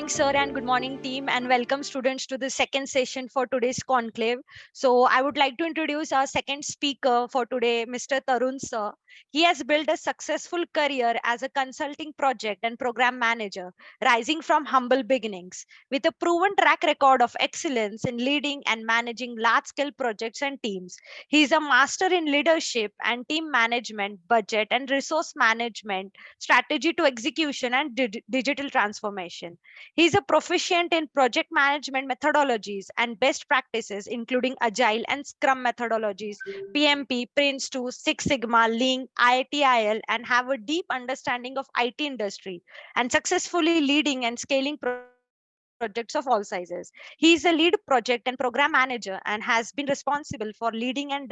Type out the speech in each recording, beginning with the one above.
morning, sir, and good morning, team, and welcome students to the second session for today's conclave. So, I would like to introduce our second speaker for today, Mr. Tarun, sir. He has built a successful career as a consulting project and program manager, rising from humble beginnings. With a proven track record of excellence in leading and managing large scale projects and teams, he is a master in leadership and team management, budget and resource management, strategy to execution, and digital transformation. He is a proficient in project management methodologies and best practices, including Agile and Scrum methodologies, PMP, Prince 2, Six Sigma, Lean, IITIL, and have a deep understanding of IT industry and successfully leading and scaling projects of all sizes. He is a lead project and program manager and has been responsible for leading and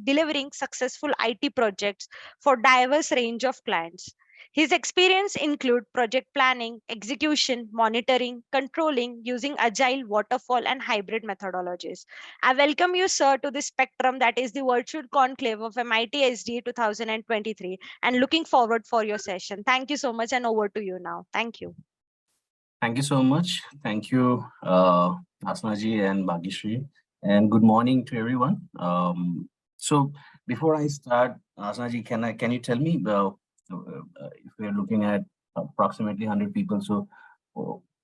delivering successful IT projects for diverse range of clients. His experience include project planning, execution, monitoring, controlling using agile, waterfall, and hybrid methodologies. I welcome you, sir, to the spectrum that is the virtual conclave of MIT SDA 2023 and looking forward for your session. Thank you so much and over to you now. Thank you. Thank you so much. Thank you, Asnaji and Bhagishri. And good morning to everyone. So before I start, Asnaji, can you tell me if we are looking at approximately 100 people, so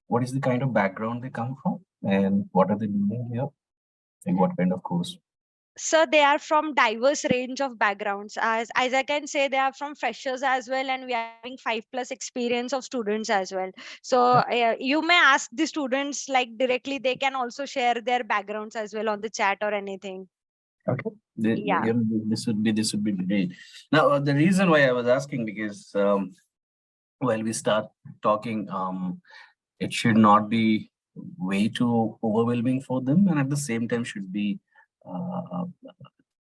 what is the kind of background they come from and what are they doing here and what kind of course? So they are from diverse range of backgrounds. As I can say, they are from freshers as well, and we are having 5+ experience of students as well. So you may ask the students like directly. They can also share their backgrounds as well on the chat or anything. Okay. Yeah. This would be great. Now the reason why I was asking because while we start talking, it should not be way too overwhelming for them, and at the same time should be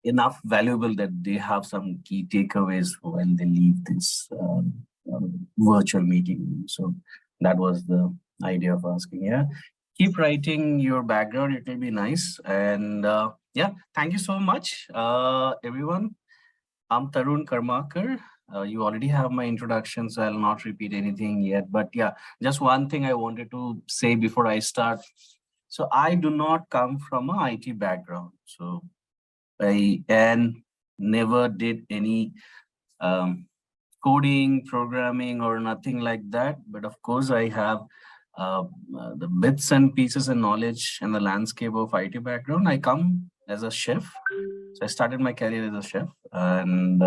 enough valuable that they have some key takeaways when they leave this virtual meeting. So that was the idea of asking. Yeah, keep writing your background, it will be nice. And yeah, thank you so much, everyone. I'm Tarun Karmakar. You already have my introduction, so I'll not repeat anything yet. But yeah, just one thing I wanted to say before I start. So I do not come from an IT background. So I never did any coding, programming, or nothing like that. But of course, I have the bits and pieces and knowledge and the landscape of IT background. I come as a chef. So I started my career as a chef and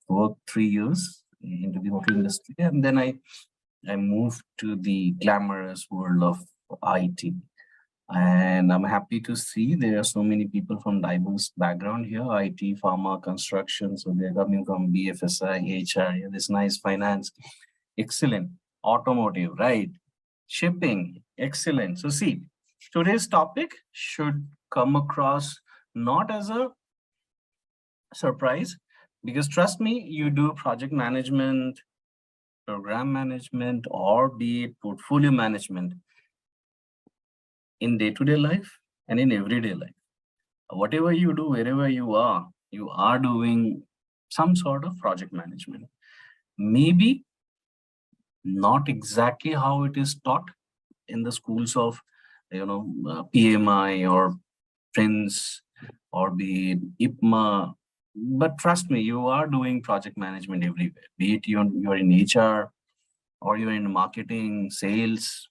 worked 3 years into the hotel industry. And then I moved to the glamorous world of IT. And I'm happy to see there are so many people from diverse background here, IT, pharma, construction. So they're coming from BFSI, HR, yeah, this nice finance, excellent. Automotive, right? Shipping, excellent. So see, today's topic should come across not as a surprise, because trust me, you do project management, program management, or be it portfolio management in day-to-day life and in everyday life. Whatever you do, wherever you are doing some sort of project management. Maybe not exactly how it is taught in the schools of, PMI or Prince or be it IPMA. But trust me, you are doing project management everywhere, be it you're in HR or you're in marketing, sales.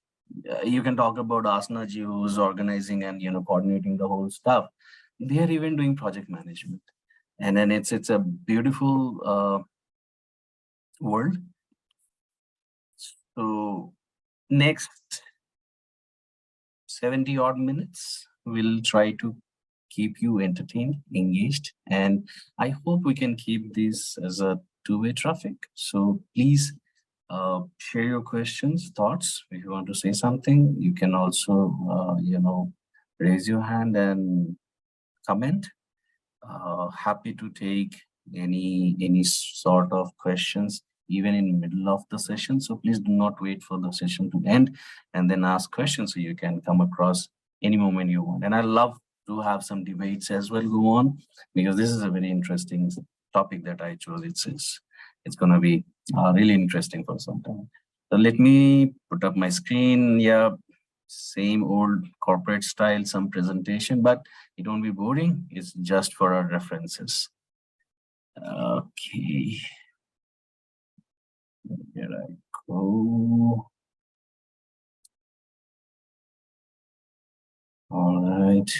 You can talk about Asna ji, who's organizing and coordinating the whole stuff. They are even doing project management, and then it's a beautiful world. So next 70 odd minutes, we'll try to keep you entertained, engaged, and I hope we can keep this as a two-way traffic. So please share your questions, thoughts. If you want to say something, you can also, raise your hand and comment. Happy to take any sort of questions, even in middle of the session. So please do not wait for the session to end and then ask questions. So you can come across any moment you want. And I love to have some debates as well go on, because this is a very interesting topic that I chose. It's going to be really interesting for some time. So let me put up my screen. Yeah, same old corporate style, some presentation, but it won't be boring. It's just for our references. Okay, here I go. All right.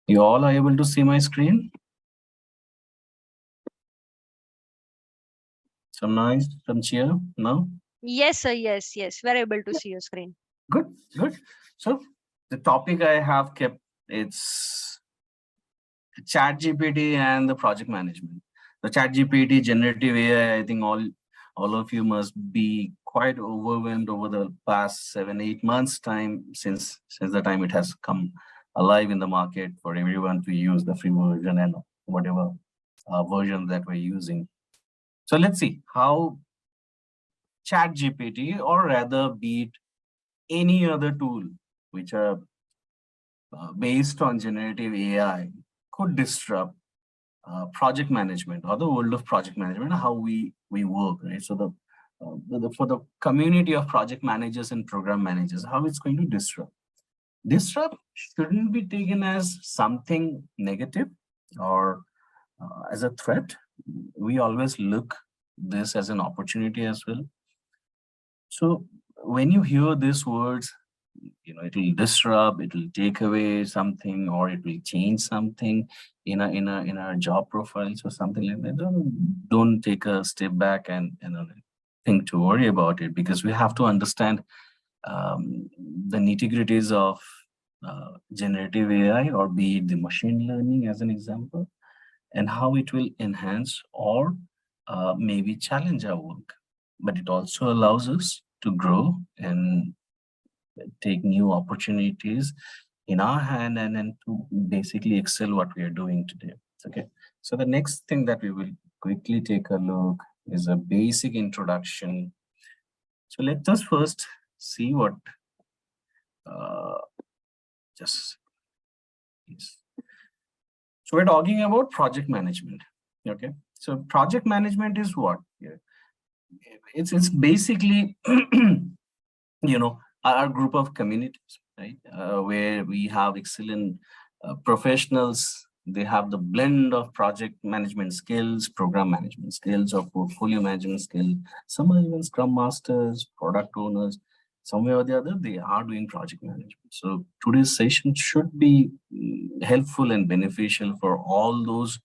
You all are able to see my screen? Some noise, some cheer? No? Yes, sir. Yes, yes. We're able to see your screen. Good, good. So the topic I have kept, it's ChatGPT and the project management. The ChatGPT, generative AI, I think all of you must be quite overwhelmed over the past 7-8 months time since the time it has come alive in the market for everyone to use the free version and whatever version that we're using. So let's see how ChatGPT, or rather be it any other tool which are based on generative AI, could disrupt project management or the world of project management, how we work, right? So for the community of project managers and program managers, how it's going to disrupt shouldn't be taken as something negative or as a threat. We always look this as an opportunity as well. So when you hear these words, it will disrupt, it will take away something, or it will change something in our job profiles or something like that, don't take a step back and think to worry about it, because we have to understand the nitty-gritties of generative AI, or be it the machine learning as an example, and how it will enhance or maybe challenge our work. But it also allows us to grow and take new opportunities in our hand, and to basically excel what we are doing today. Okay. So the next thing that we will quickly take a look is a basic introduction. So let us first see what uh, just yes. So we're talking about project management. Okay. So project management is what? Yeah. It's basically our group of communities, right, where we have excellent professionals. They have the blend of project management skills, program management skills, or portfolio management skills. Some are even scrum masters, product owners. Somewhere or the other, they are doing project management. So today's session should be helpful and beneficial for all those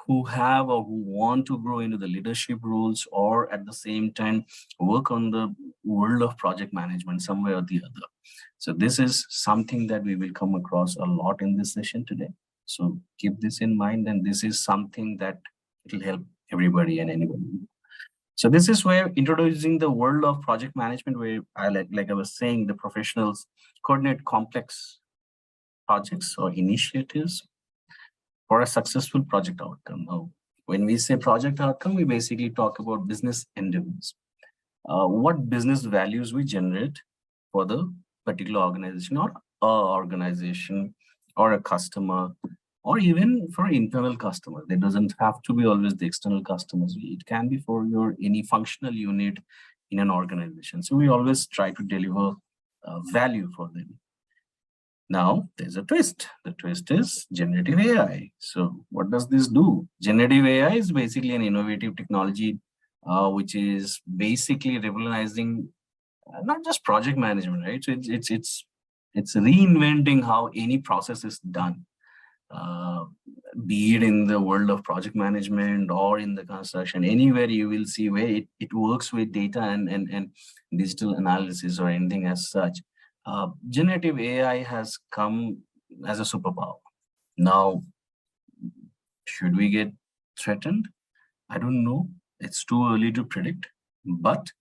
who have or who want to grow into the leadership roles, or at the same time work on the world of project management somewhere or the other. So this is something that we will come across a lot in this session today. So keep this in mind, and this is something that it will help everybody and anybody. So this is where introducing the world of project management, where I like I was saying, the professionals coordinate complex projects or initiatives for a successful project outcome. Now, when we say project outcome, we basically talk about business endeavors. What business values we generate for the particular organization, or a organization, or a customer, or even for internal customer. There doesn't have to be always the external customers. It can be for your any functional unit in an organization. So we always try to deliver value for them. Now, there's a twist. The twist is generative AI. So what does this do? Generative AI is basically an innovative technology which is basically revolutionizing not just project management, right? So it's reinventing how any process is done, uh, be it in the world of project management or in the construction. Anywhere you will see where it works with data and digital analysis or anything as such. Generative AI has come as a superpower. Now, should we get threatened? I don't know. It's too early to predict, but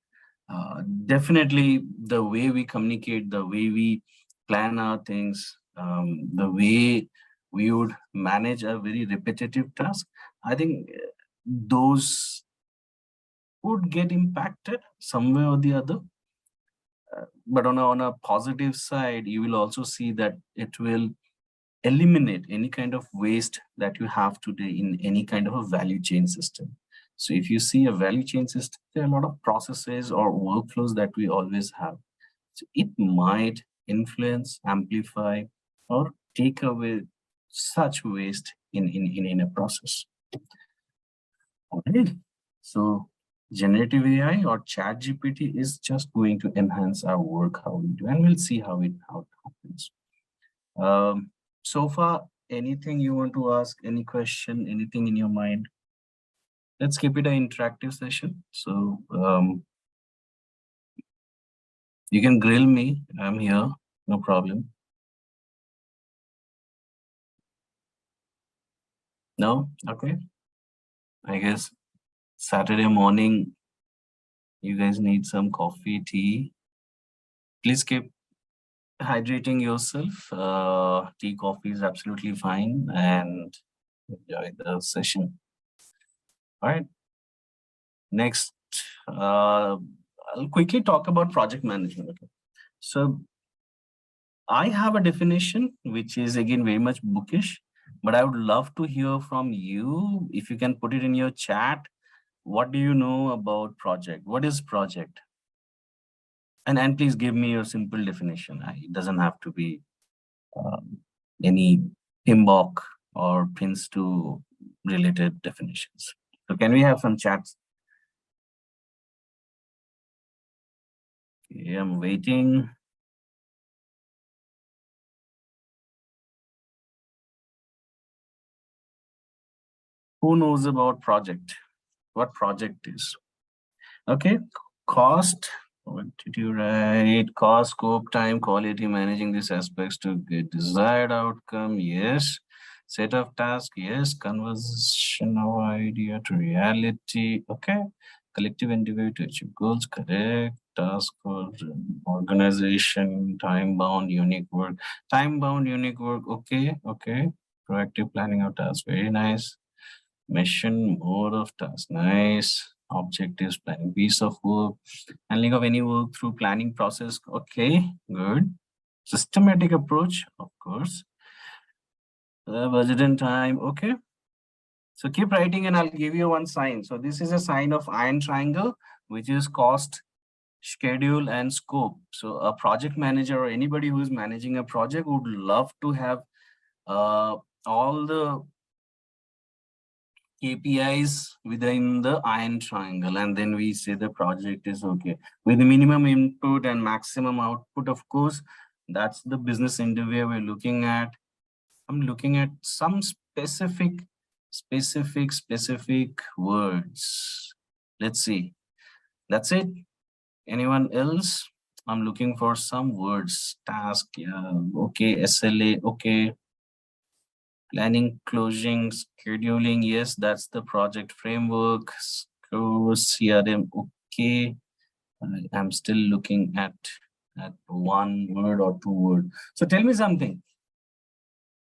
definitely the way we communicate, the way we plan our things, the way we would manage a very repetitive task, I think those would get impacted somewhere or the other. But on a positive side, you will also see that it will eliminate any kind of waste that you have today in any kind of a value chain system. So if you see a value chain system, there are a lot of processes or workflows that we always have. So it might influence, amplify, or take away such waste in a process. Okay. So generative AI or ChatGPT is just going to enhance our work, how we do, and we'll see how it happens. So far, anything you want to ask, any question, anything in your mind? Let's keep it an interactive session. So you can grill me. I'm here, no problem. No? Okay. I guess Saturday morning, you guys need some coffee, tea. Please keep hydrating yourself. Tea, coffee is absolutely fine, and enjoy the session. All right. Next, I'll quickly talk about project management. Okay. So I have a definition which is again very much bookish, but I would love to hear from you. If you can put it in your chat, what do you know about project? What is project? And please give me your simple definition. It doesn't have to be um, any PIMBOK or Prince 2 related definitions. So can we have some chats? Okay, I'm waiting. Who knows about project? What project is? Okay, cost. What did you write? Cost, scope, time, quality, managing these aspects to get desired outcome. Yes. Set of tasks. Yes. Conversion of idea to reality. Okay. Collective endeavor to achieve goals. Correct. Task for organization. Time bound, unique work. Time bound, unique work. Okay. Okay. Proactive planning of tasks. Very nice. Mission, mode of task. Nice. Objectives, planning, piece of work, handling of any work through planning process. Okay, good. Systematic approach, of course. Budget and time. Okay. So keep writing and I'll give you one sign. So this is a sign of iron triangle, which is cost, schedule, and scope. So a project manager or anybody who is managing a project would love to have all the KPIs within the iron triangle, and then we say the project is okay. With the minimum input and maximum output, of course, that's the business interview we're looking at. I'm looking at some specific words. Let's see. That's it. Anyone else? I'm looking for some words. Task, yeah, okay. SLA, okay. Planning, closing, scheduling. Yes, that's the project framework. CRM. Okay. I'm still looking at one word or two word. So tell me something.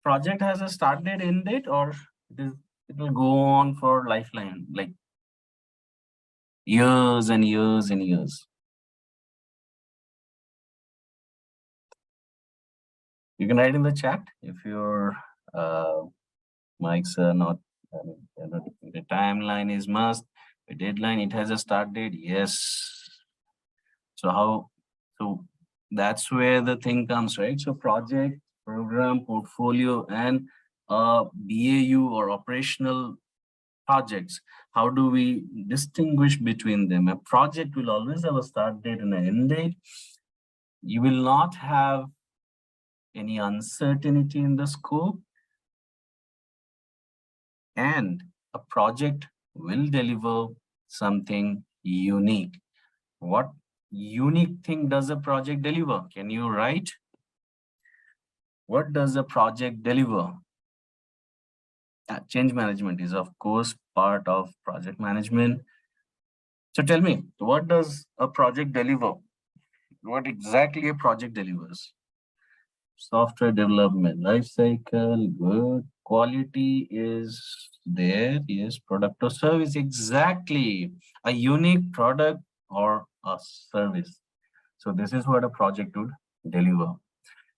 Project has a start date, end date, or it will go on for lifeline, like years and years and years. You can write in the chat if your mics are not, the timeline is must, the deadline, it has a start date. Yes. So that's where the thing comes, right? So project, program, portfolio, and BAU or operational projects. How do we distinguish between them? A project will always have a start date and an end date. You will not have any uncertainty in the scope, and a project will deliver something unique. What unique thing does a project deliver? Can you write? What does a project deliver? Change management is, of course, part of project management. So tell me, what does a project deliver? What exactly a project delivers? Software development, life cycle, good. Quality is there. Yes, product or service. Exactly. A unique product or a service. So this is what a project would deliver.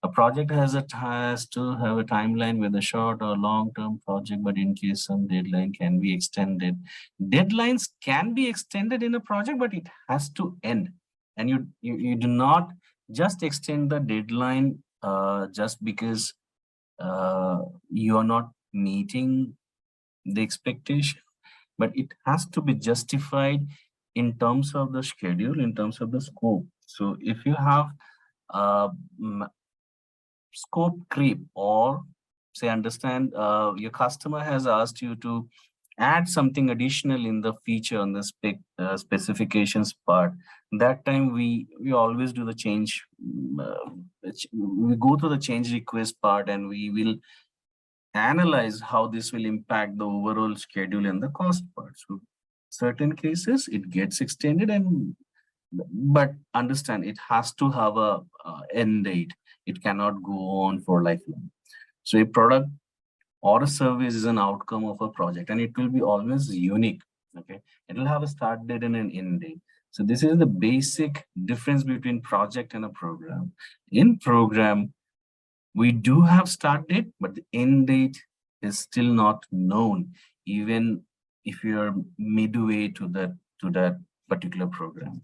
A project has to have a timeline with a short or long-term project, but in case some deadline can be extended. Deadlines can be extended in a project, but it has to end. And you do not just extend the deadline just because you are not meeting the expectation, but it has to be justified in terms of the schedule, in terms of the scope. So if you have uh, scope creep, or say understand your customer has asked you to add something additional in the feature on the specifications part, that time we always do the change, we go to the change request part, and we will analyze how this will impact the overall schedule and the cost part. So certain cases it gets extended, and but understand it has to have a end date. It cannot go on for lifelong. So a product or a service is an outcome of a project, and it will be always unique. Okay, it will have a start date and an end date. So this is the basic difference between project and a program. In program, we do have start date, but the end date is still not known, even if you are midway to that particular program.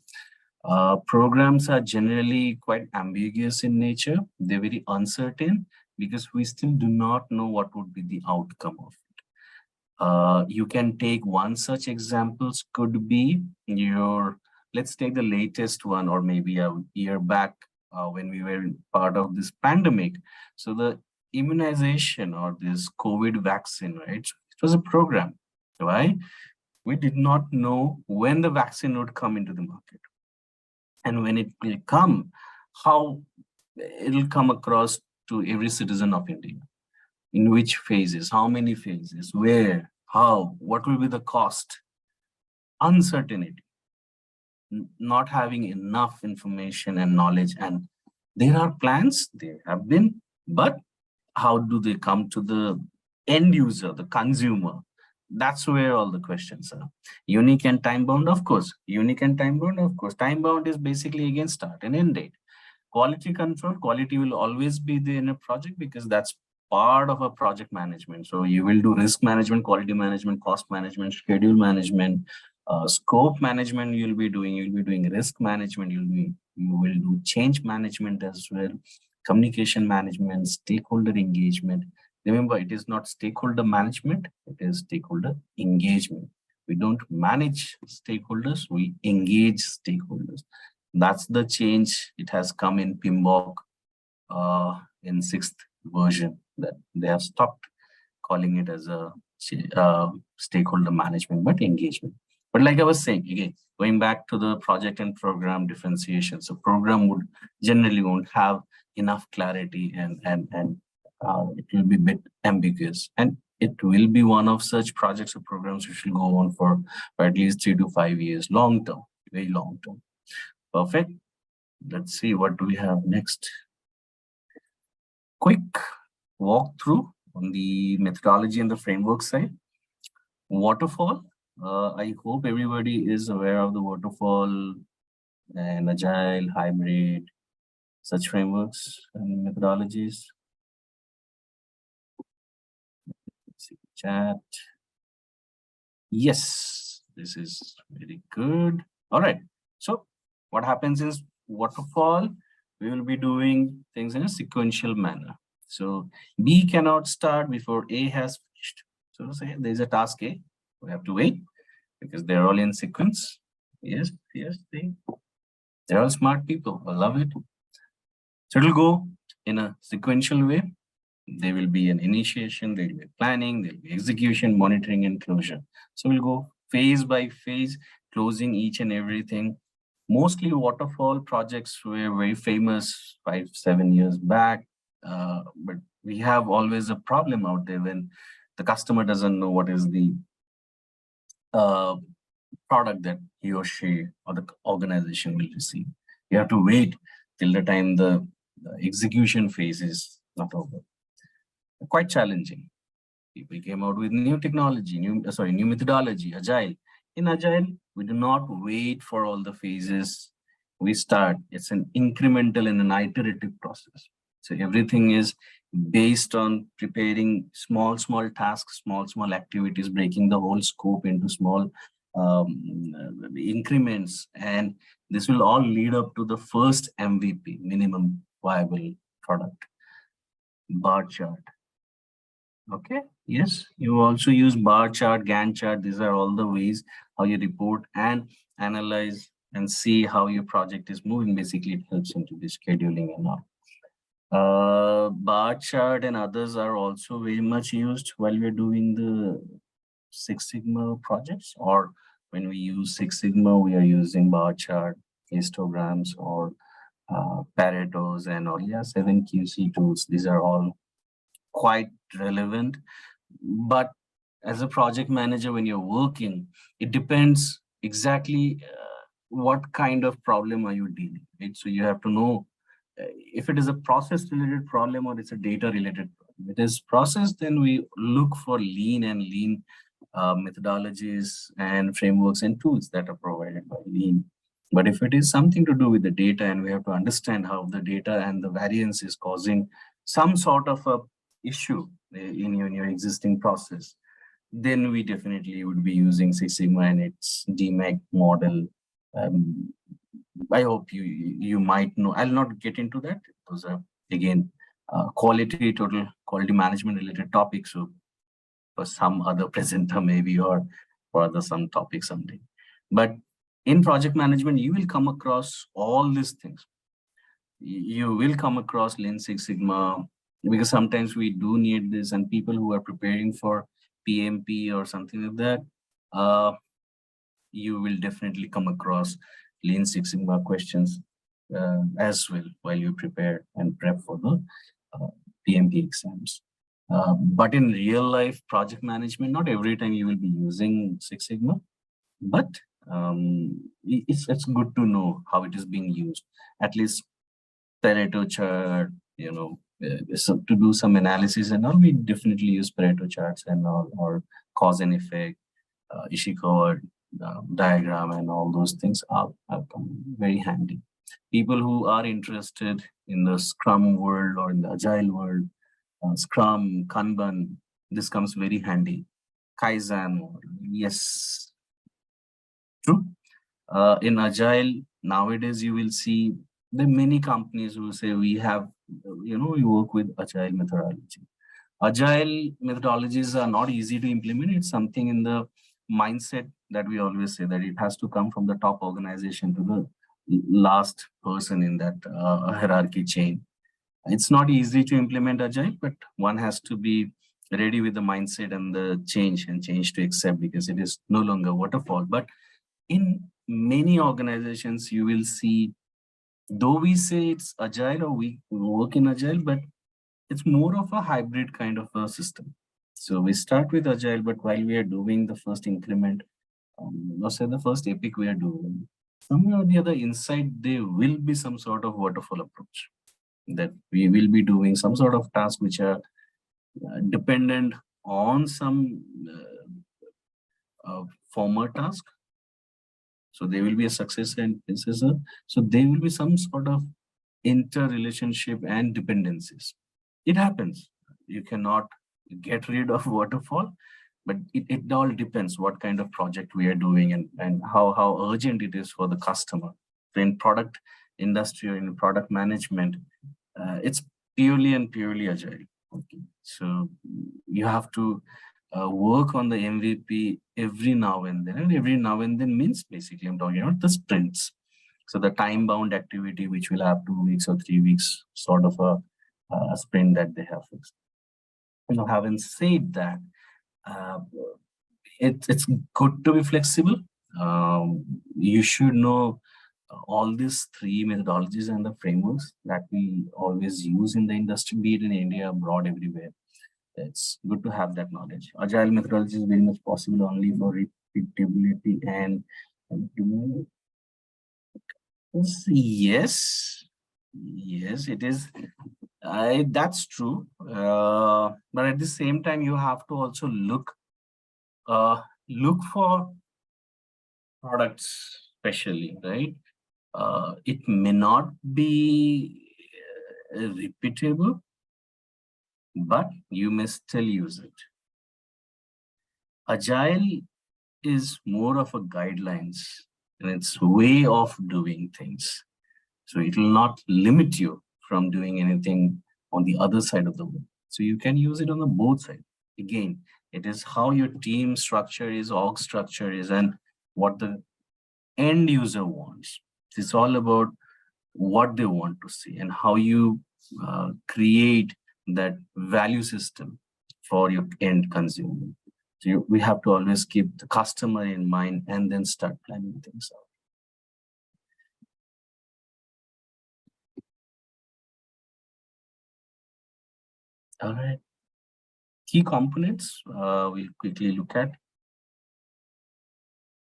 Programs are generally quite ambiguous in nature. They're very uncertain because we still do not know what would be the outcome of it. You can take one such examples could be your, let's take the latest one, or maybe a year back when we were part of this pandemic. So the immunization or this COVID vaccine, right? It was a program. Why? We did not know when the vaccine would come into the market, and when it will come, how it'll come across to every citizen of India, in which phases, how many phases, where, how, what will be the cost, uncertainty, not having enough information and knowledge. And there are plans, there have been, but how do they come to the end user, the consumer? That's where all the questions are. Unique and time bound, of course. Unique and time bound, of course. Time bound is basically again start and end date. Quality control, quality will always be there in a project because that's part of a project management. So you will do risk management, quality management, cost management, schedule management, scope management. You'll be doing risk management. You will do change management as well, communication management, stakeholder engagement. Remember, it is not stakeholder management; it is stakeholder engagement. We don't manage stakeholders; we engage stakeholders. That's the change. It has come in PMBOK in 6th version, that they have stopped calling it as a stakeholder management, but engagement. But like I was saying, again, going back to the project and program differentiation. So program would generally won't have enough clarity, and it will be a bit ambiguous. And it will be one of such projects or programs which will go on for at least 3 to 5 years, long term, very long term. Perfect. Let's see, what do we have next? Quick walkthrough on the methodology and the framework side. Waterfall. I hope everybody is aware of the waterfall and agile, hybrid, such frameworks and methodologies. Let's see, chat. Yes, this is very good. All right. So what happens is waterfall, we will be doing things in a sequential manner. So B cannot start before A has finished. So say there's a task A, we have to wait because they're all in sequence. Yes, they're all smart people. I love it. So it'll go in a sequential way. There will be an initiation, there will be planning, there will be execution, monitoring, and closure. So we'll go phase by phase, closing each and everything. Mostly waterfall projects were very famous 5-7 years back, but we have always a problem out there when the customer doesn't know what is the uh, product that he or she or the organization will receive. You have to wait till the time the execution phase is not over. Quite challenging. People came out with new technology, new methodology, agile. In agile, we do not wait for all the phases. We start. It's an incremental and an iterative process. So everything is based on preparing small tasks, small activities, breaking the whole scope into small increments. And this will all lead up to the first MVP, minimum viable product, bar chart. Okay. Yes. You also use bar chart, Gantt chart. These are all the ways how you report and analyze and see how your project is moving. Basically, it helps into the scheduling and all. Bar chart and others are also very much used while we're doing the Six Sigma projects, or when we use Six Sigma, we are using bar chart, histograms, or Paretos and all. Yeah, 7QC tools. These are all quite relevant. But as a project manager, when you're working, it depends exactly what kind of problem are you dealing with. So you have to know if it is a process related problem or it's a data related problem. If it is process, then we look for lean methodologies and frameworks and tools that are provided by lean. But if it is something to do with the data and we have to understand how the data and the variance is causing some sort of a issue in your existing process, then we definitely would be using Six Sigma and its DMAC model. Um, I hope you might know. I'll not get into that. Those are again total quality management related topics. So for some other presenter maybe, or for other some topic someday. But in project management, you will come across all these things. You will come across Lean Six Sigma, because sometimes we do need this, and people who are preparing for PMP or something like that, uh, you will definitely come across Lean Six Sigma questions as well while you prepare and prep for the uh, PMP exams. But in real life project management, not every time you will be using Six Sigma, but it's good to know how it is being used. At least Pareto chart, so to do some analysis and all, we definitely use Pareto charts and all, or cause and effect, Ishikawa diagram, and all those things are come very handy. People who are interested in the Scrum world or in the Agile world, Scrum, Kanban, this comes very handy. Kaizen, yes, true. In Agile, nowadays you will see there are many companies who say we have, we work with Agile methodology. Agile methodologies are not easy to implement. It's something in the mindset that we always say that it has to come from the top organization to the last person in that hierarchy chain. It's not easy to implement Agile, but one has to be ready with the mindset and the change to accept, because it is no longer waterfall. But in many organizations, you will see, though we say it's Agile or we work in Agile, but it's more of a hybrid kind of a system. So we start with Agile, but while we are doing the first increment, or say the first epic we are doing, somewhere or the other inside, there will be some sort of waterfall approach, that we will be doing some sort of task which are dependent on some former task. So there will be a successor and predecessor. So there will be some sort of interrelationship and dependencies. It happens. You cannot get rid of waterfall, but it all depends what kind of project we are doing, and how urgent it is for the customer. So in product industry or in product management, it's purely agile. Okay. So you have to work on the MVP every now and then. And every now and then means basically I'm talking about the sprints. So the time bound activity, which will have 2 weeks or 3 weeks, sort of a sprint that they have fixed. Having said that, uh, it's good to be flexible. You should know all these three methodologies and the frameworks that we always use in the industry, be it in India, abroad, everywhere. It's good to have that knowledge. Agile methodology is very much possible only for repeatability and yes, yes, it is. That's true. But at the same time, you have to also look for products, especially, right? It may not be repeatable, but you may still use it. Agile is more of a guidelines and it's way of doing things. So it will not limit you from doing anything on the other side of the world. So you can use it on the both sides. Again, it is how your team structure is, org structure is, and what the end user wants. It's all about what they want to see and how you create that value system for your end consumer. So we have to always keep the customer in mind and then start planning things out. All right. Key components we'll quickly look at.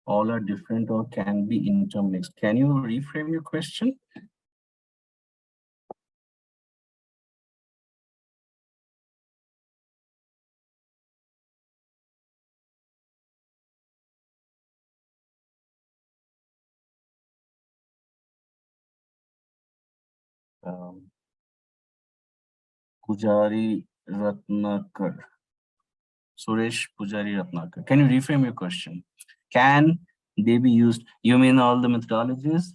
All are different or can be intermixed. Can you reframe your question? Pujari Ratnakar. Suresh Pujari Ratnakar. Can you reframe your question? Can they be used? You mean all the methodologies?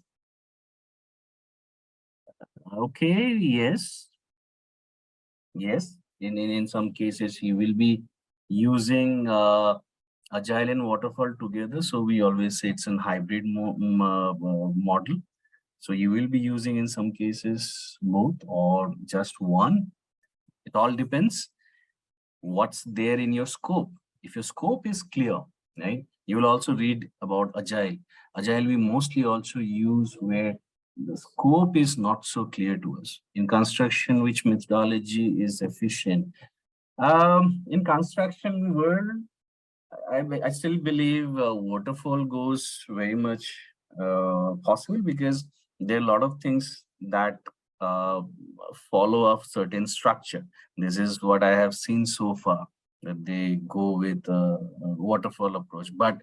Okay, yes. Yes. In some cases, you will be using Agile and Waterfall together. So we always say it's a hybrid model. So you will be using in some cases both or just one. It all depends what's there in your scope. If your scope is clear, right, you will also read about Agile. Agile we mostly also use where the scope is not so clear to us. In construction, which methodology is efficient? In construction world, I still believe waterfall goes very much possible because there are a lot of things that uh, follow a certain structure. This is what I have seen so far, that they go with a waterfall approach. But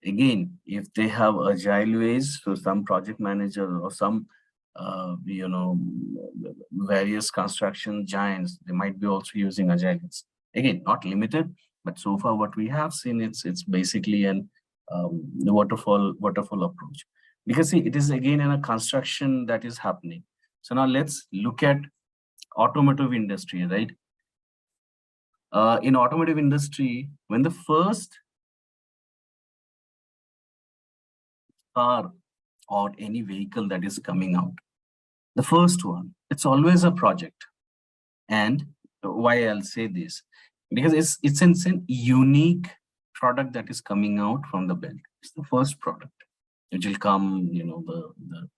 again, if they have agile ways, so some project manager or some various construction giants, they might be also using agile. It's, again, not limited, but so far what we have seen, it's basically an the waterfall approach. Because see, it is again in a construction that is happening. So now let's look at automotive industry, right? In automotive industry, when the first car or any vehicle that is coming out, the first one, it's always a project. And why I'll say this, because it's an unique product that is coming out from the belt. It's the first product. It will come, the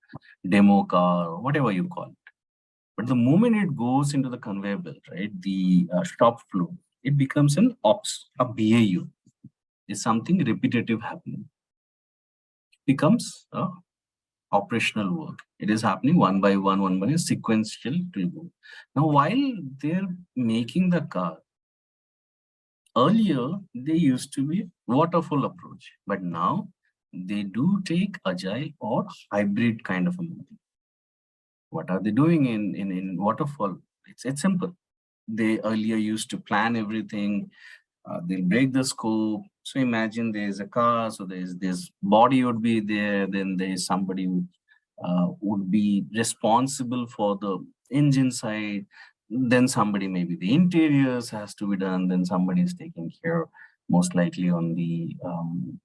demo car or whatever you call it. But the moment it goes into the conveyor belt, right, the shop floor, it becomes an ops, a BAU. Is something repetitive happening. It becomes a operational work. It is happening one by one, sequential to go. Now, while they're making the car, earlier they used to be waterfall approach, but now they do take agile or hybrid kind of a model. What are they doing in waterfall? It's simple. They earlier used to plan everything. They'll break the scope. So imagine there's a car, so there's this body would be there, then there's somebody who would be responsible for the engine side, then somebody maybe the interiors has to be done, then somebody is taking care most likely on the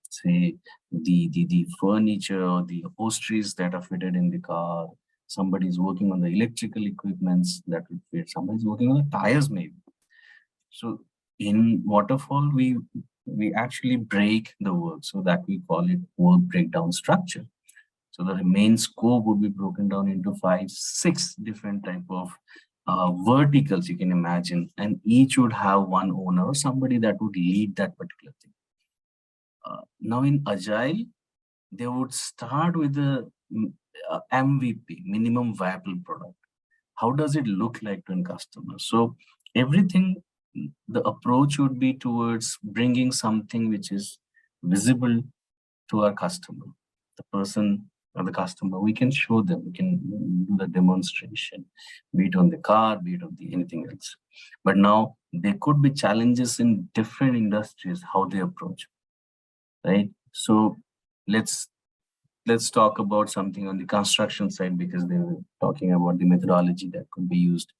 say the furniture or the upholsteries that are fitted in the car. Somebody's working on the electrical equipments that would fit, somebody's working on the tires maybe. So in waterfall, we actually break the work, so that we call it work breakdown structure. So the main scope would be broken down into 5, 6 different type of verticals you can imagine, and each would have one owner or somebody that would lead that particular thing. Now in Agile, they would start with the MVP, minimum viable product. How does it look like to a customer? So everything, the approach would be towards bringing something which is visible to our customer, the person or the customer, we can show them, we can do the demonstration, be it on the car, be it on the anything else. But now there could be challenges in different industries, how they approach, right? So let's let's talk about something on the construction side, because they were talking about the methodology that could be used.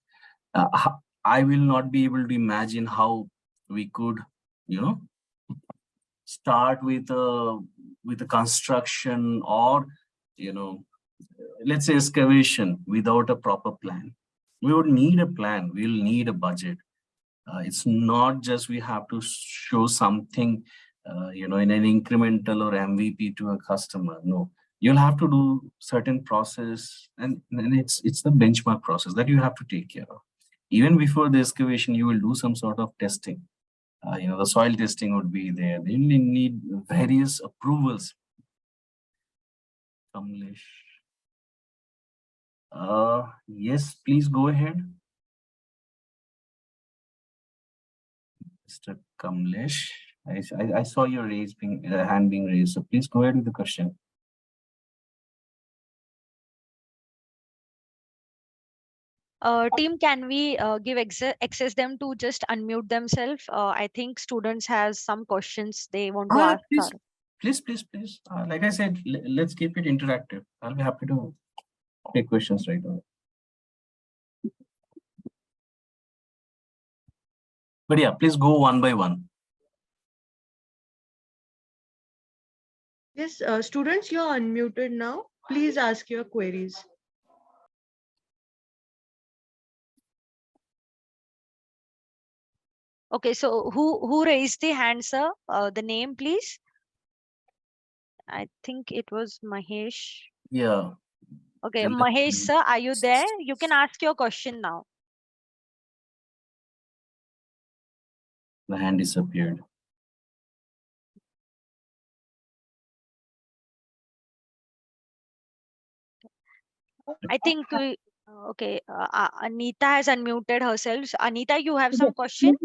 I will not be able to imagine how we could, you know, start with a construction, or you know, let's say excavation without a proper plan. We would need a plan. We'll need a budget. It's not just we have to show something, in an incremental or MVP to a customer. No, you'll have to do certain process, and it's the benchmark process that you have to take care of. Even before the excavation, you will do some sort of testing. The soil testing would be there. They will need various approvals. Kamlesh. Yes, please go ahead, Mr. Kamlesh. I saw your hand being raised, so please go ahead with the question. Team, can we give access them to just unmute themselves? I think students has some questions they want to ask. Please, please. Like I said, let's keep it interactive. I'll be happy to take questions right away. But yeah, please go one by one. Yes, students, you're unmuted now. Please ask your queries. Okay, so who raised the hand, sir? The name, please. I think it was Mahesh. Yeah. Okay, Mahesh, sir, are you there? You can ask your question now. The hand disappeared. I think okay. Anita has unmuted herself. So, Anita, you have some question?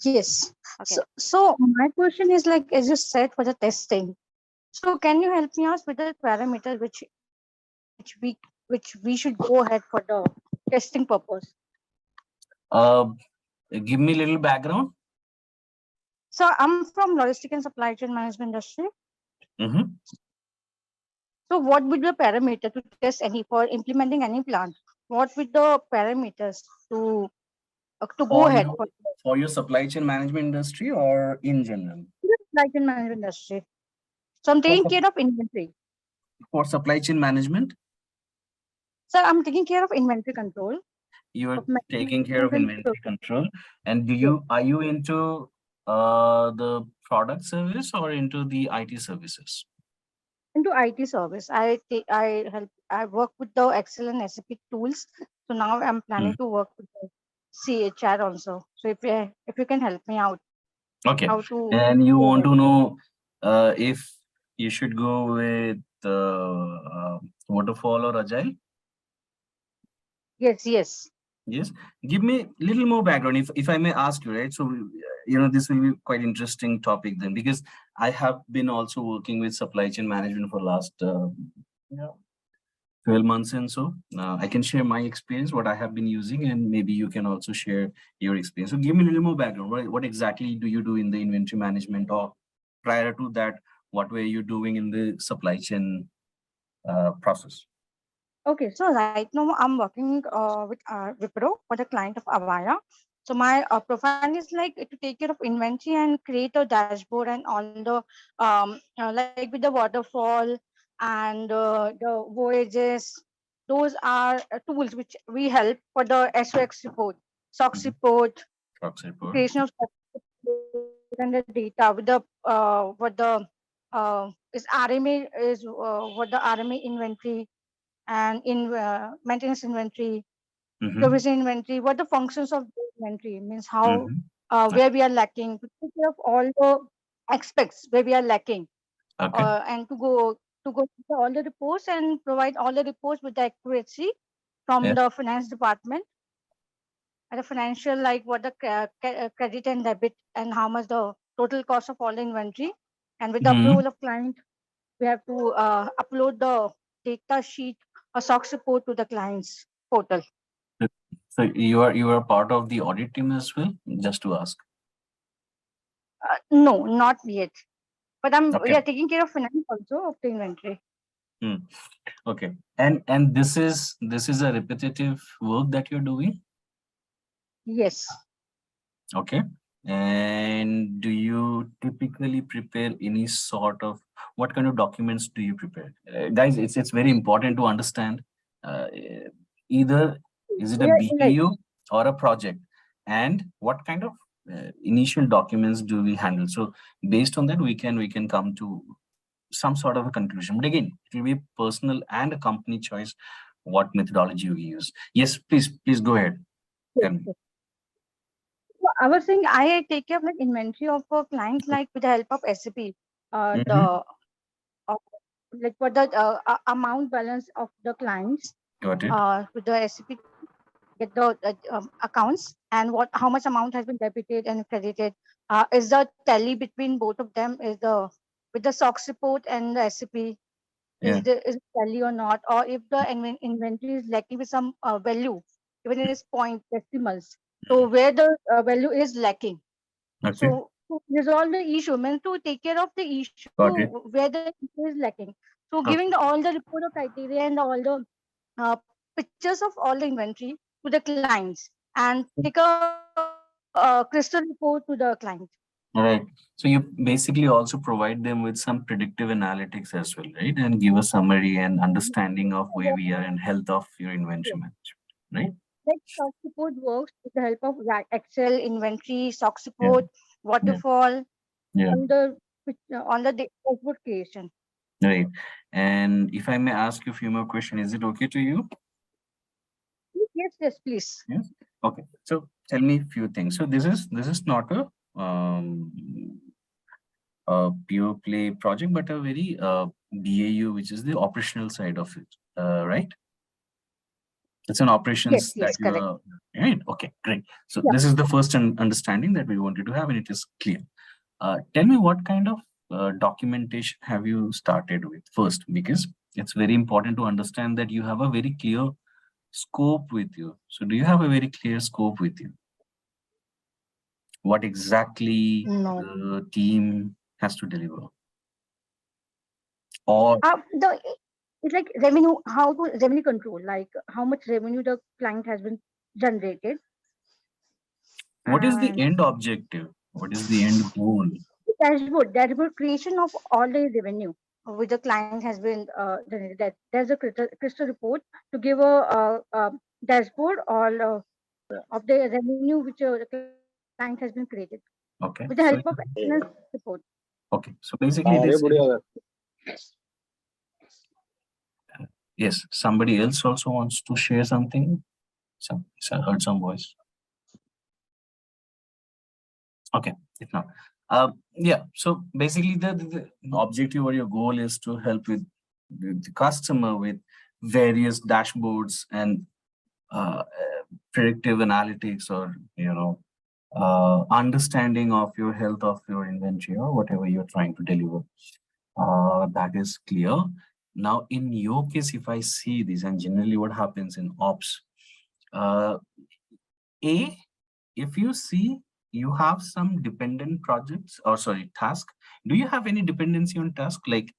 Yes. Okay. So my question is like, as you said, for the testing. So can you help me out with the parameter which we should go ahead for the testing purpose? Give me a little background. So I'm from logistic and supply chain management industry. Mm-hmm. So what would the parameter to test any for implementing any plant? What would the parameters to go ahead For your supply chain management industry or in general? the supply chain management industry? So I'm taking care of inventory. For supply chain management? So I'm taking care of inventory control. You are taking care of inventory control. And are you into the product service or into the IT services? Into IT service. I work with the Excel and SAP tools. So now I'm planning to work with the CHR also. So if you can help me out. Okay. How to And you want to know if you should go with Waterfall or Agile? Yes. Yes. Give me a little more background, if I may ask you, right? So, this will be quite interesting topic then, because I have been also working with supply chain management for last 12 months and so. I can share my experience, what I have been using, and maybe you can also share your experience. So give me a little more background. What exactly do you do in the inventory management, or prior to that, what were you doing in the supply chain process? Okay, so right now I'm working with Wipro for the client of Avaya. So my profile is like to take care of inventory and create a dashboard and all the like with the waterfall and the voyages. Those are tools which we help for the SOX report, SOX report, SOX report. creation of SOX report and the data with the what the is RMA is what the RMA inventory and in maintenance inventory, provision inventory, what the functions of the inventory means, how where we are lacking, to take care of all the aspects where we are lacking, and to go through all the reports and provide all the reports with the accuracy from the finance department and the financial, like what the credit and debit and how much the total cost of all the inventory, and with the approval of client. we have to upload the data sheet or SOX report to the client's portal. So you are part of the audit team as well, just to ask. No, not yet. But we Okay. are taking care of finance also of the inventory. Hmm. Okay. And this is a repetitive work that you're doing. Yes. Okay. And do you typically prepare any sort of, what kind of documents do you prepare? Guys, it's very important to understand. Uh, Either is it a Yeah, like BAU or a project, and what kind of initial documents do we handle? So based on that, we can come to some sort of a conclusion. But again, it will be personal and a company choice what methodology we use. Yes, please go ahead. yes, Tell me. yes. So I was saying I take care of like inventory of clients like with the help of SAP. Mm-hmm. The like for the amount balance of the clients Got it. with the SAP get the accounts and what how much amount has been debited and credited. Is the tally between both of them is the with the SOX report and the SAP Yeah. is it tally or not, or if the inventory is lacking with some value, even in its point decimals. So where the value is lacking. Okay. So to resolve the issue, means to take care of the issue Got it. where the issue is lacking. So giving Okay. all the report of criteria and all the pictures of all the inventory to the clients and take a crystal report to the client. All right. So you basically also provide them with some predictive analytics as well, right? And give a summary and understanding of where we are and health of your inventory management, right? Like SOX report works with the help of Excel, inventory, SOX Yeah. report, Yeah. waterfall Yeah. on the dashboard creation. Right. And if I may ask you a few more questions, is it okay to you? Yes, yes, please. Yes. Okay. So tell me a few things. So this is not a pure play project, but a very BAU, which is the operational side of it, right? It's an Yes, operations that yes, you correct. are right. Okay, great. So Yeah. this is the first understanding that we wanted to have, and it is clear. Tell me what kind of documentation have you started with first, because it's very important to understand that you have a very clear scope with you. So do you have a very clear scope with you? What exactly No. the team has to deliver, or The it's like revenue, how to revenue control, like how much revenue the client has been generated, what is the and end objective? What is the end goal? dashboard creation of all the revenue which the client has been generated. That there's a crystal report to give a dashboard all of the revenue which the client has been created with the help Okay, of so excellence report. okay, so basically yes, somebody else also wants to share something. So I heard some voice. Okay, if not, yeah. So basically, the objective or your goal is to help with the customer with various dashboards and predictive analytics, or understanding of your health of your inventory or whatever you're trying to deliver. That is clear. Now, in your case, if I see this, and generally what happens in ops, uh, A, if you see you have some dependent projects, or sorry, task, do you have any dependency on task? Like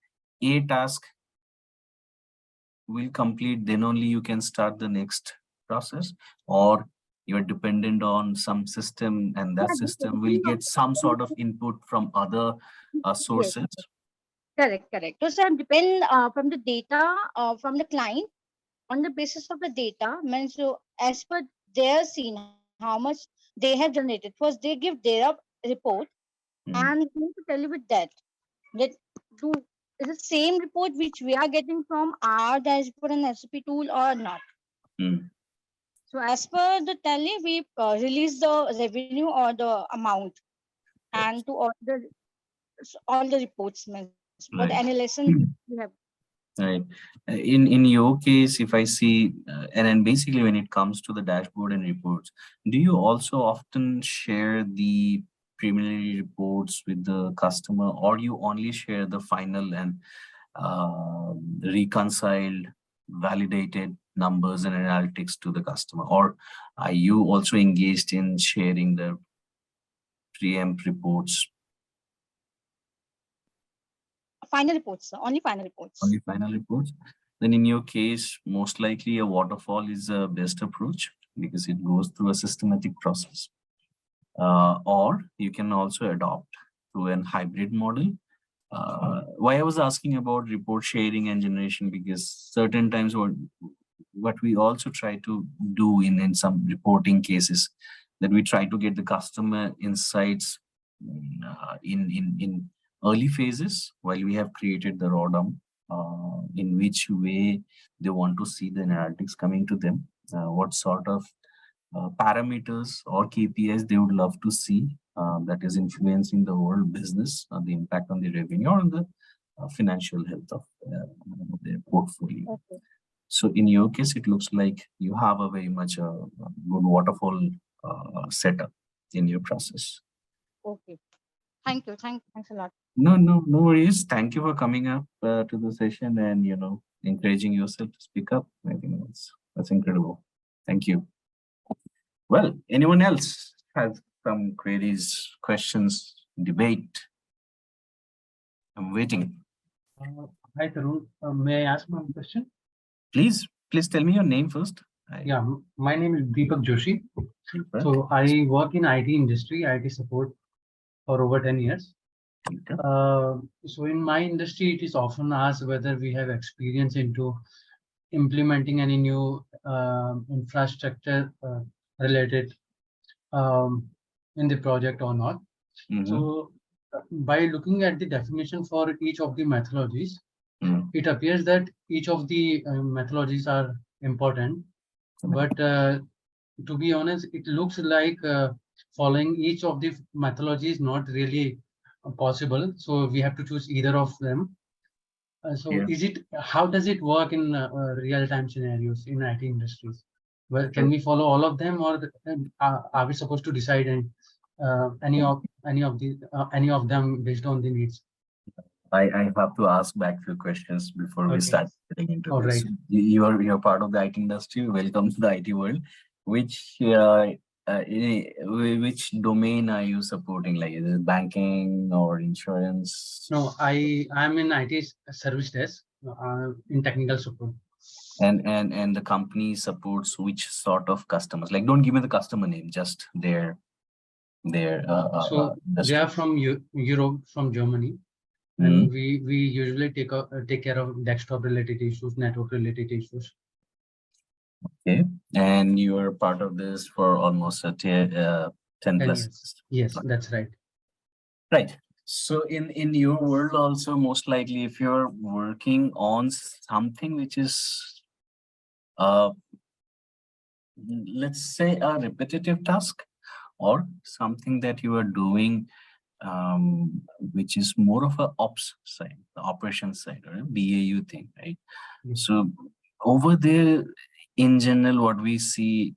a task will complete, then only you can start the next process, or you're dependent on some system and that Yeah, system will depending get some sort of input from other yes, sources. correct, correct. So sir, depend from the data from the client on the basis of the data means so as per their scene how much they have generated. First they give their report Hmm, and we need to tell you with that do is the same report which we are getting from our dashboard and SAP tool or not. hmm, So as per the tally, we release the revenue or the amount and to all the reports means for the right. annihilation we have. Right. In your case, if I see, and then basically when it comes to the dashboard and reports, do you also often share the preliminary reports with the customer, or you only share the final and reconciled, validated numbers and analytics to the customer? Or are you also engaged in sharing the preempt reports? Final reports, sir. Only final reports. Only final reports? Then in your case, most likely a waterfall is the best approach because it goes through a systematic process. Or you can also adopt to an hybrid model. Why I was asking about report sharing and generation, because certain times what we also try to do in some reporting cases, that we try to get the customer insights in early phases while we have created the raw dump, in which way they want to see the analytics coming to them, what sort of parameters or KPIs they would love to see that is influencing the whole business, the impact on the revenue or on the financial health of their portfolio. Okay. So in your case, it looks like you have a very much good waterfall setup in your process. Okay. Thank you. Thanks a lot. No worries. Thank you for coming up to the session and encouraging yourself to speak up. I think that's incredible. Thank you. Well, anyone else has some queries, questions, debate? I'm waiting. Hi, Tarun. May I ask one question? Please tell me your name first. Yeah, my name is Deepak Joshi. Deepak. So I work in IT industry, IT support for over 10 years. Okay. So in my industry, it is often asked whether we have experience into implementing any new infrastructure related in the project or not. Mhm. So by looking at the definition for each of the methodologies, it appears that each of the methodologies are important, but to be honest, it looks like following each of the methodology is not really possible. So we have to choose either of them. So Yeah. how does it work in real-time scenarios in IT industries? Well, can Sure. we follow all of them, or are we supposed to decide any of them based on the needs? I have to ask back few questions before we Okay. start getting into All this. right. You're part of the IT industry. Welcome to the IT world. Which which domain are you supporting? Like, is it banking or insurance? No, I'm in IT service desk in technical support. And the company supports which sort of customers? Like, don't give me the customer name, just their So they industry. are from Europe, from Germany, and we usually take care of desktop related issues, network related issues. Okay, and you are part of this for almost 10 plus years. Yes, that's right. Right. So in your world also, most likely, if you're working on something which is let's say a repetitive task, or something that you are doing which is more of a ops side, the operation side, or a BAU thing, right? Yes. So over there, in general, what we see,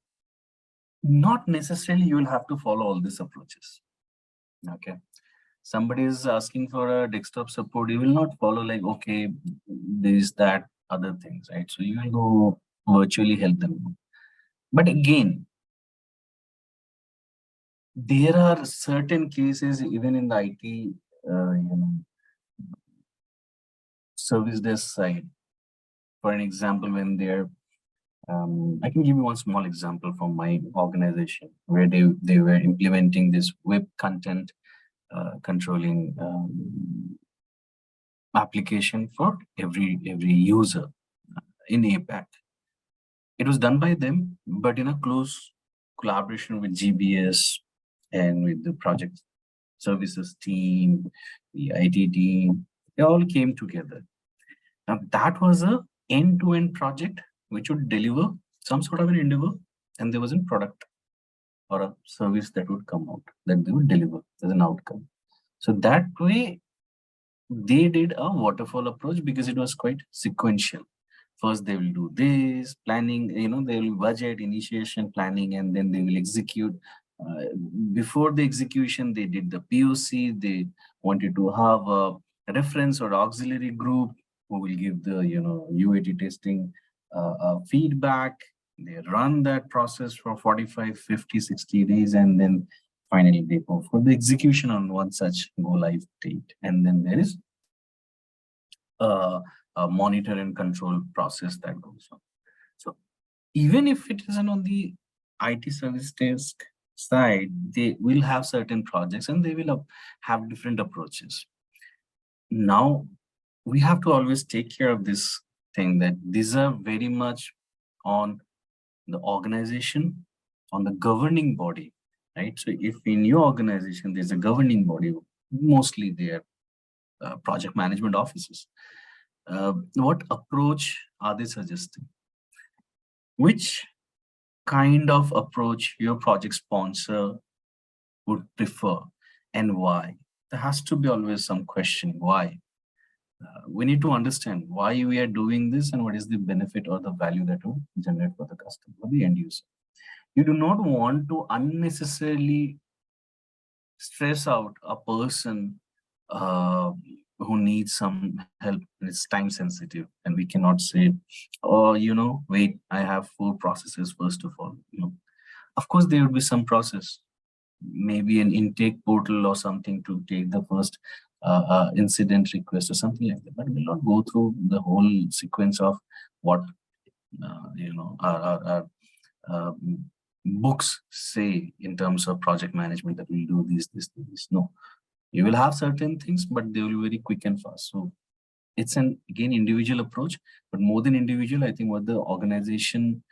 not necessarily you will have to follow all these approaches. Okay. Somebody is asking for a desktop support, you will not follow like, okay, there's that other things, right? So you will go virtually help them. But again, there are certain cases, even in the IT, service desk side. For an example, when they're, I can give you one small example from my organization where they were implementing this web content controlling application for every user in APAC. It was done by them, but in a close collaboration with GBS and with the project services team, the IT team. They all came together. Now that was a end-to-end project which would deliver some sort of an endeavor, and there was a product or a service that would come out that they would deliver as an outcome. So that way, they did a waterfall approach because it was quite sequential. First, they will do this planning, they will budget, initiation, planning, and then they will execute. Before the execution, they did the POC. They wanted to have a reference or auxiliary group who will give the UAT testing feedback. They run that process for 45, 50, 60 days, and then finally they go for the execution on one such go live date. And then there is a monitor and control process that goes on. So even if it isn't on the IT service desk side, they will have certain projects and they will have different approaches. Now, we have to always take care of this thing that these are very much on the organization, on the governing body, right? So if in your organization, there's a governing body, mostly they are project management offices. What approach are they suggesting? Which kind of approach your project sponsor would prefer and why? There has to be always some question, why? We need to understand why we are doing this and what is the benefit or the value that will generate for the customer, for the end user. You do not want to unnecessarily stress out a person who needs some help and it's time sensitive, and we cannot say, oh, wait, I have 4 processes first of all. Of course there will be some process, maybe an intake portal or something to take the first incident request or something like that, but we'll not go through the whole sequence of what our books say in terms of project management, that we'll do this. No, you will have certain things, but they will be very quick and fast. So it's an again individual approach, but more than individual, I think what the organization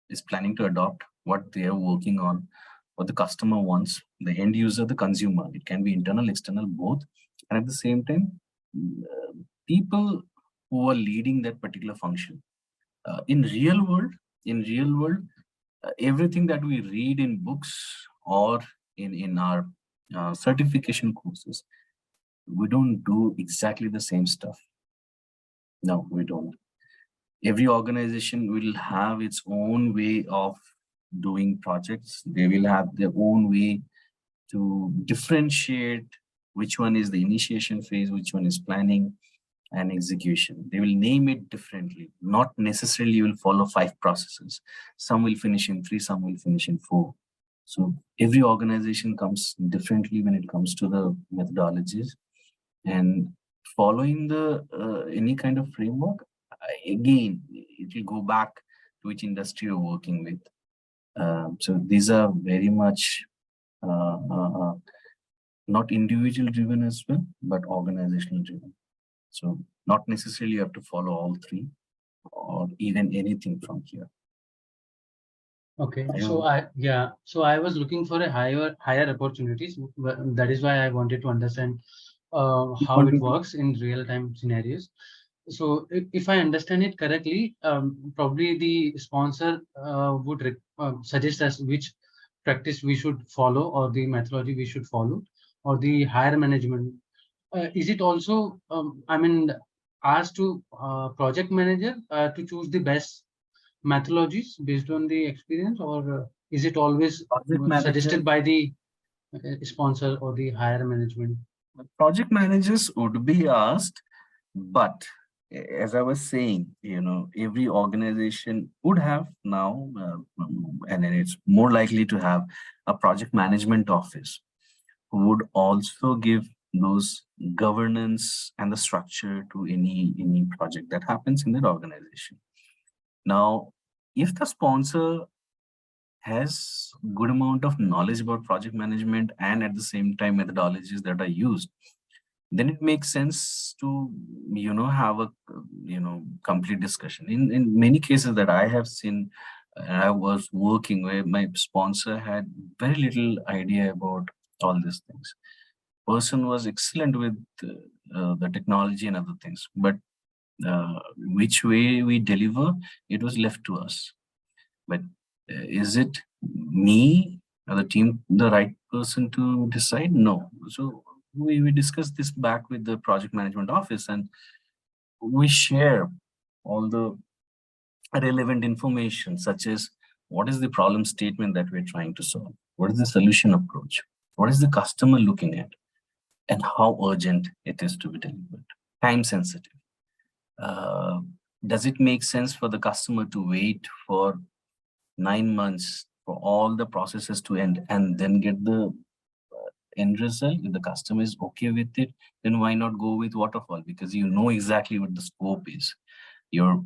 is planning to adopt, what they are working on, what the customer wants, the end user, the consumer. It can be internal, external, both. And at the same time, people who are leading that particular function. In real world, everything that we read in books or in our certification courses, we don't do exactly the same stuff. No, we don't. Every organization will have its own way of doing projects. They will have their own way to differentiate which one is the initiation phase, which one is planning and execution. They will name it differently. Not necessarily you will follow 5 processes. Some will finish in 3, some will finish in 4. So every organization comes differently when it comes to the methodologies, and following the any kind of framework, again, it will go back to which industry you're working with. So these are very much not individual driven as well, but organizational driven. So not necessarily you have to follow all 3 or even anything from here. Okay, so I was looking for a higher opportunities. That is why I wanted to understand how it works in real time scenarios. So if I understand it correctly, probably the sponsor would suggest us which practice we should follow or the methodology we should follow, or the higher management. Is it also, asked to project manager to choose the best methodologies based on the experience, or is it always suggested by the sponsor or the higher management? Project managers would be asked, but as I was saying, every organization would have now, and then it's more likely to have a project management office who would also give those governance and the structure to any project that happens in that organization. Now, if the sponsor has good amount of knowledge about project management and at the same time methodologies that are used, then it makes sense to have a complete discussion. In many cases that I have seen, I was working where my sponsor had very little idea about all these things. Person was excellent with the technology and other things, but which way we deliver, it was left to us. But is it me or the team the right person to decide? No. So we discuss this back with the project management office, and we share all the relevant information, such as what is the problem statement that we're trying to solve, what is the solution approach, what is the customer looking at, and how urgent it is to be delivered. time sensitive. Does it make sense for the customer to wait for 9 months for all the processes to end and then get the end result? If the customer is okay with it, then why not go with Waterfall? Because you know exactly what the scope is. Your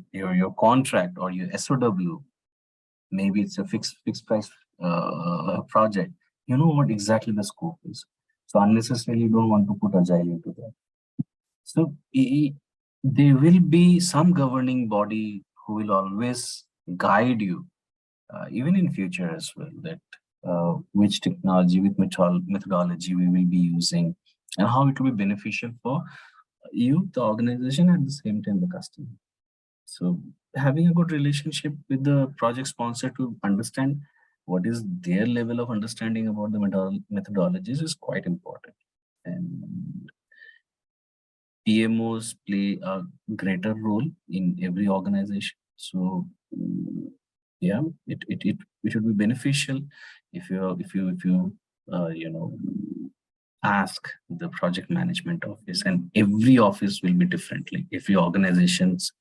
contract or your SOW, maybe it's a fixed price project. You know what exactly the scope is. So unnecessarily, you don't want to put agile into that. So there will be some governing body who will always guide you, even in future as well, that which technology, with methodology we will be using, and how it will be beneficial for you, the organization, at the same time the customer. So having a good relationship with the project sponsor to understand what is their level of understanding about the methodologies is quite important. And PMOs play a greater role in every organization. So yeah, it should be beneficial if you ask the project management office, and every office will be differently. Every organization's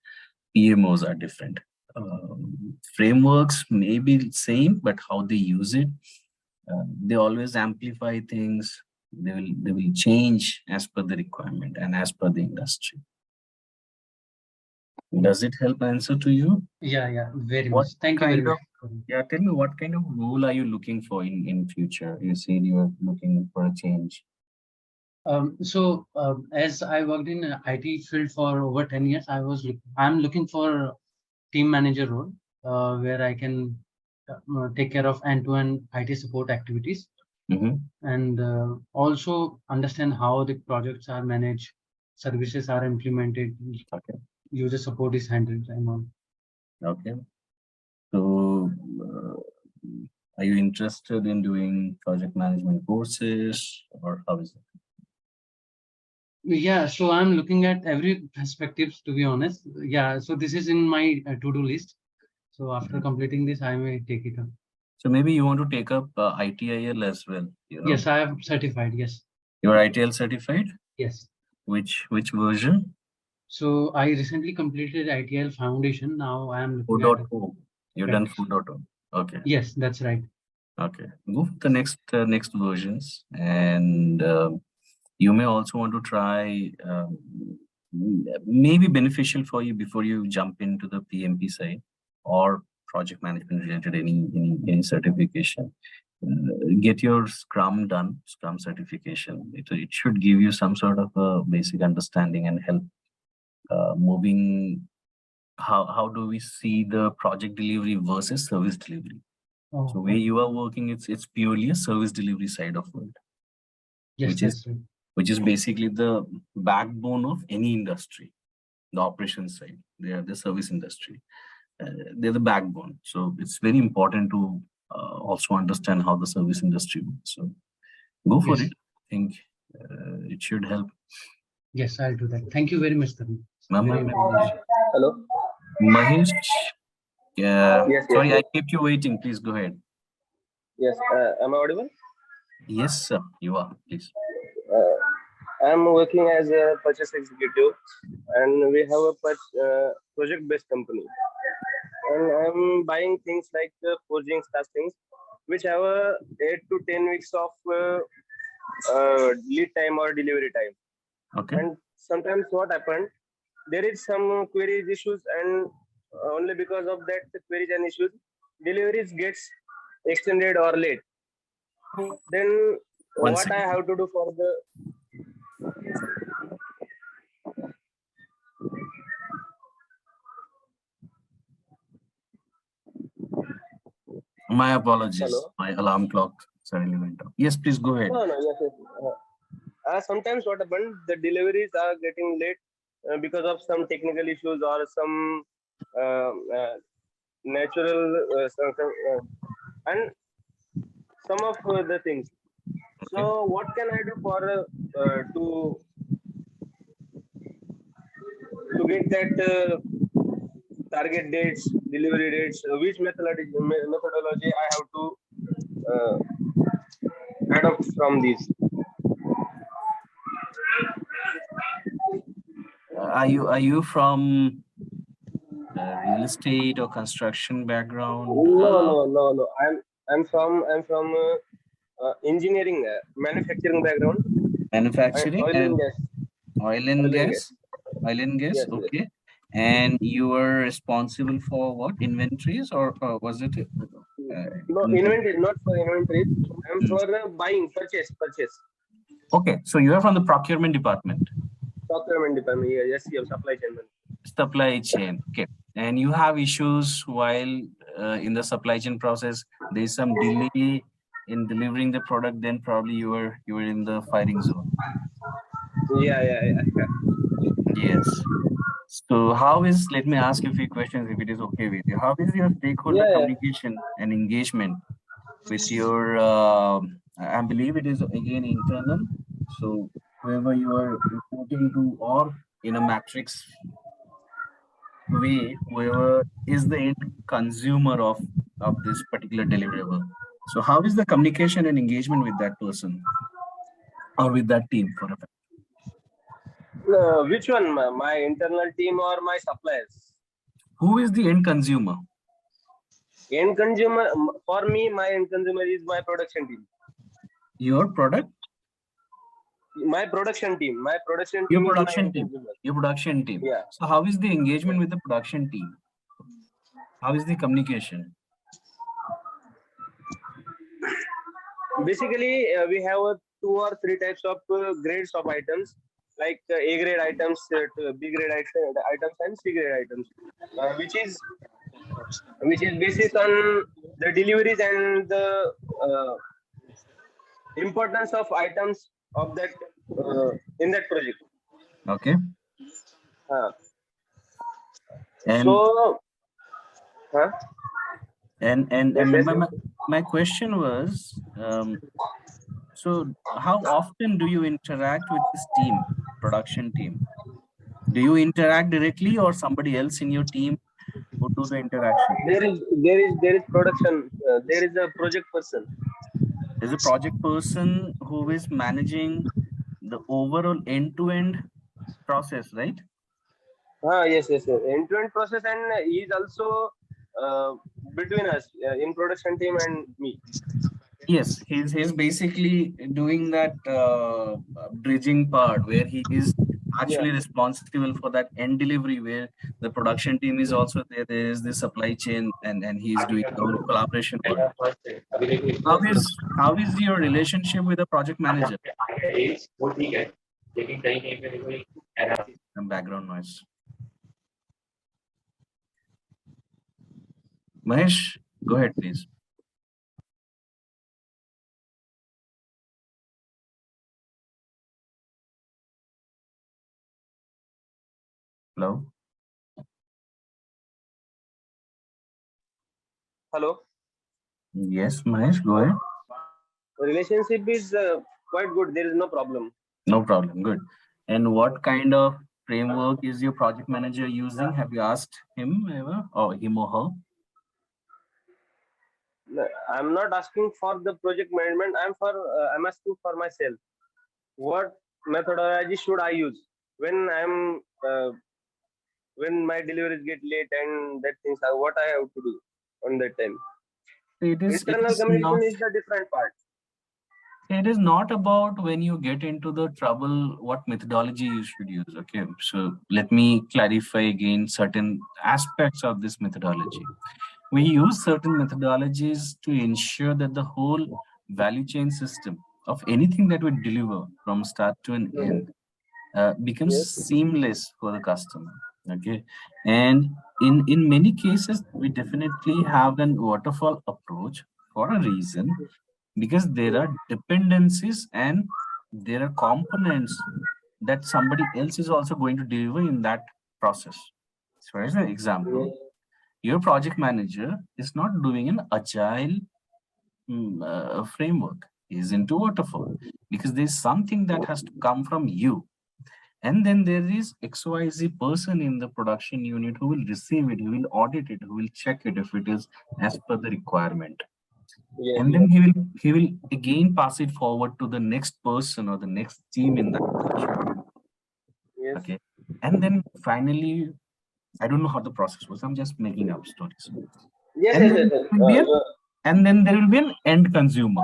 PMOs are different. Frameworks may be same, but how they use it, they always amplify things. They will change as per the requirement and as per the industry. Does it help answer to you? Yeah, very What much. Thank you very much. Yeah, tell me, what kind of role are you looking for in future? You said you are looking for a change. As I worked in IT field for over 10 years, I'm looking for team manager role, where I can take care of end-to-end IT support activities, and also understand how the projects are managed, services are implemented, Okay. user support is handled, and all. Okay. So, are you interested in doing project management courses, or how is it? Yeah, so I'm looking at every perspectives, to be honest. Yeah, so this is in my to-do list. So after completing this, I may take it up. So maybe you want to take up ITIL as well. You know? Yes, I have certified. Yes. You are ITIL certified? Yes. Which version? So I recently completed ITIL Foundation. Now I am looking 4.0. You've done Correct. 4.0. Okay. Yes, that's right. Okay. Go for the next versions, and you may also want to try. Maybe beneficial for you before you jump into the PMP side or project management related any certification. Get your Scrum done, Scrum certification. It should give you some sort of a basic understanding and help moving. How do we see the project delivery versus service delivery? Oh, So where you are working, it's purely a service delivery side of it, yes, which is basically the backbone of any industry. The operations side, they are the service industry. They're the backbone. So it's very important to also understand how the service industry works. So go for it. I think it should help. Yes, I'll do that. Thank you very much, Tarun. Hello. Mahesh. Yes. Sorry, I kept you waiting. Please go ahead. Yes. Am I audible? Yes, sir. You are. Please. I'm working as a purchase executive, and we have a project-based company. And I'm buying things like forgings, castings, which have a 8 to 10 weeks of lead time or delivery time. Okay. And sometimes what happened, there is some queries issues, and only because of that queries and issues, deliveries gets extended or late. Then what I have to do for the My apologies. Hello? My alarm clock suddenly went off. Yes, please go ahead. No, yes. Sometimes what happened, the deliveries are getting late because of some technical issues or some natural and some of the things. Okay. So what can I do for to get that target dates, delivery dates? Which methodology I have to adopt from these? Are you from real estate or construction background? No. I'm from engineering, manufacturing background, and Manufacturing oil and and gas. oil and Oil and gas. gas. Oil and gas. Yes, yes. Okay. And you were responsible for what? Inventories or was it? No, In- inventory, not for inventory. I'm Hmm. for buying, purchase. Okay. So you are from the procurement department. Procurement department. Yeah, yes, yes, supply chain. Supply chain. Okay. And you have issues while in the supply chain process. There is some delay in delivering the product. Then probably you were in the firing zone. Yeah. Yes. So how is, let me ask you a few questions if it is okay with you. How is your stakeholder Yeah. communication and engagement with your, I believe it is again internal. So whoever you are reporting to or in a matrix way, whoever is the end consumer of this particular deliverable. So how is the communication and engagement with that person or with that team for a fact? Which one? My internal team or my suppliers? Who is the end consumer? End consumer, for me, my end consumer is my production team. Your product? My production team. My production Your team is my production end team. consumer. Your production team. Yeah. So how is the engagement with the production team? How is the communication? Basically, we have 2 or 3 types of grades of items, like A grade items, B grade items, and C grade items, which is basis on the deliveries and the importance of items of that in that project. Okay. And So, and yes. my question was, so how often do you interact with this team, production team? Do you interact directly or somebody else in your team would do the interaction? There is production. There is a project person. There's a project person who is managing the overall end-to-end process, right? Yes. End-to-end process, and he is also uh, between us in production team and me. Yes, he's basically doing that bridging part where he is Yeah. actually responsible for that end delivery, where the production team is also there. There is the supply chain, and he is doing the whole collaboration work. How is your relationship with the project manager? Some background noise. Mahesh, go ahead, please. Hello. Hello. Yes, Mahesh, go ahead. Relationship is quite good. There is no problem. No problem. Good. And what kind of framework is your project manager using? Have you asked him ever, or him or her? I'm not asking for the project management. I'm asking for myself. What methodology should I use when when my deliveries get late and that things are what I have to do on that time? It Internal is not. communication is the different part. It is not about when you get into the trouble, what methodology you should use. Okay, so let me clarify again certain aspects of this methodology. We use certain methodologies to ensure that the whole value chain system of anything that we deliver from start to an end becomes Yes. seamless for the customer. Okay, and in many cases we definitely have an waterfall approach for a reason, because there are dependencies and there are components that somebody else is also going to deliver in that process. So as an example, your project manager is not doing an agile framework. He's into waterfall because there's something that has to come from you. And then there is XYZ person in the production unit who will receive it, who will audit it, who will check it if it is as per the requirement. Yes. And then he will again pass it forward to the next person or the next team in that production. Yes. Okay. And then finally, I don't know how the process was. I'm just making up stories. Yes, And yes, then yes, there yes. will be and then there will be an end consumer.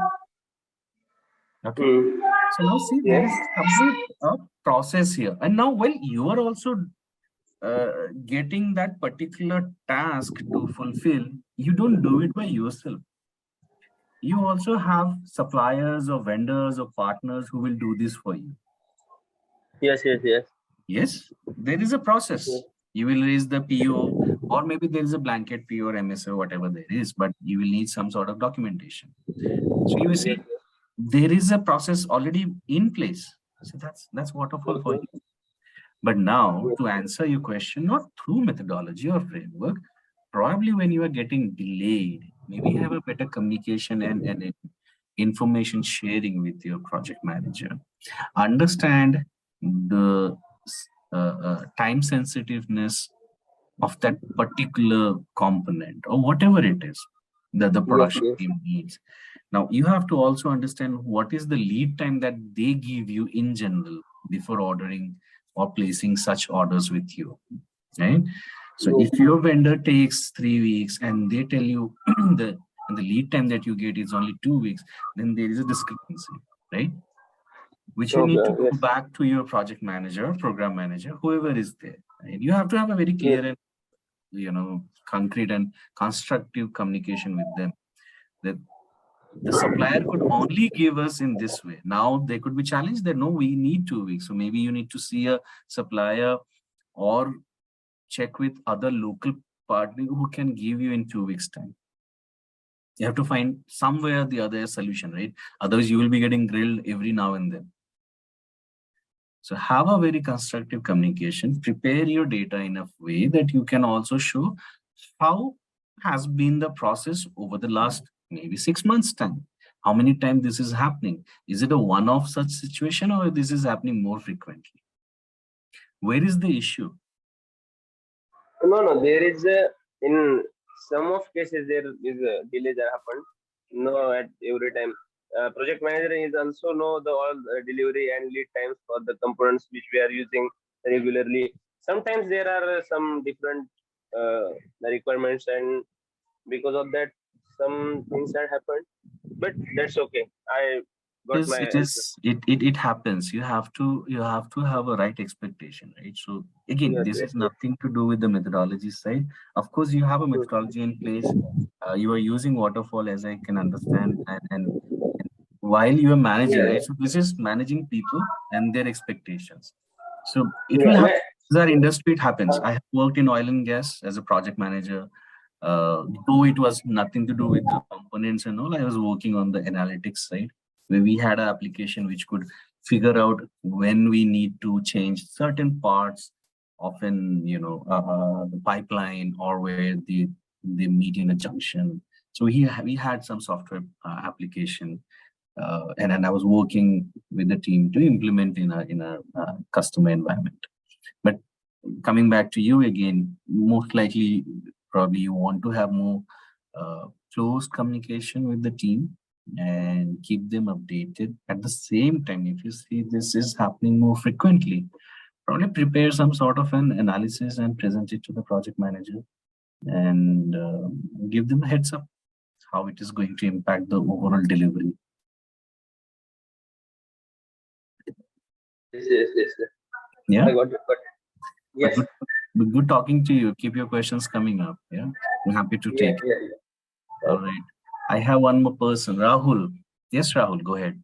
Okay. Hmm. So now see, there Yes. is complete process here. And now while you are also getting that particular task to fulfill, you don't do it by yourself. You also have suppliers or vendors or partners who will do this for you. Yes, yes, yes. Yes, there is a process. Yes. You will raise the PO, or maybe there is a blanket PO or MSO, whatever there is, but you will need some sort of documentation. So you will Yes. see there is a process already in place. So that's waterfall for Okay. you. But now Yes. to answer your question, not through methodology or framework, probably when you are getting delayed, maybe have a better communication and information sharing with your project manager. Understand the time sensitiveness of that particular component or whatever it is that the Yes. production Yes. team needs. Now you have to also understand what is the lead time that they give you in general before ordering or placing such orders with you, right? So Yes. if your vendor takes 3 weeks and they tell you the lead time that you get is only 2 weeks, then there is a discrepancy, right? Which you need to Okay. go Yes. back to your project manager, program manager, whoever is there. And you have to have a very Yes. clear and concrete and constructive communication with them. That the supplier could only give us in this way. Now they could be challenged that no, we need 2 weeks. So maybe you need to see a supplier or check with other local partner who can give you in 2 weeks time. You have to find somewhere or the other a solution, right? Otherwise you will be getting grilled every now and then. So have a very constructive communication, prepare your data in a way that you can also show how has been the process over the last maybe 6 months time. How many times this is happening? Is it a one-off such situation or this is happening more frequently? Where is the issue? No, no. There is a, in some of cases there is a delay that happened. No, at every time. Project manager is also know the all delivery and lead times for the components which we are using regularly. Sometimes there are some different uh, requirements, and because of that, some things that happened. But that's okay. I got my answer. It happens. You have to have a right expectation, right? So again, Yes, this yes, is yes. nothing to do with the methodology side. Of course you have a Hmm. methodology in place. You are using waterfall, as I can understand, and while you are managing, Yeah, right? So this is managing people and their expectations. So it will yeah. happen. These are industry, it happens. I have worked in oil and gas as a project manager. Though it was nothing to do with the components and all, I was working on the analytics side where we had an application which could figure out when we need to change certain parts of the pipeline or where they meet in a junction. So we had some software application, and I was working with the team to implement in a customer environment. But coming back to you again, most likely, probably you want to have more close communication with the team and keep them updated. At the same time, if you see this is happening more frequently, probably prepare some sort of an analysis and present it to the project manager and give them a heads up how it is going to impact the overall delivery. Yes, yes, yes, yes. Yeah, I got it. But but yes, good talking to you. Keep your questions coming up. Yeah, I'm happy to yeah, take. yeah, yeah. All right. I have one more person, Rahul. Yes, Rahul, go ahead.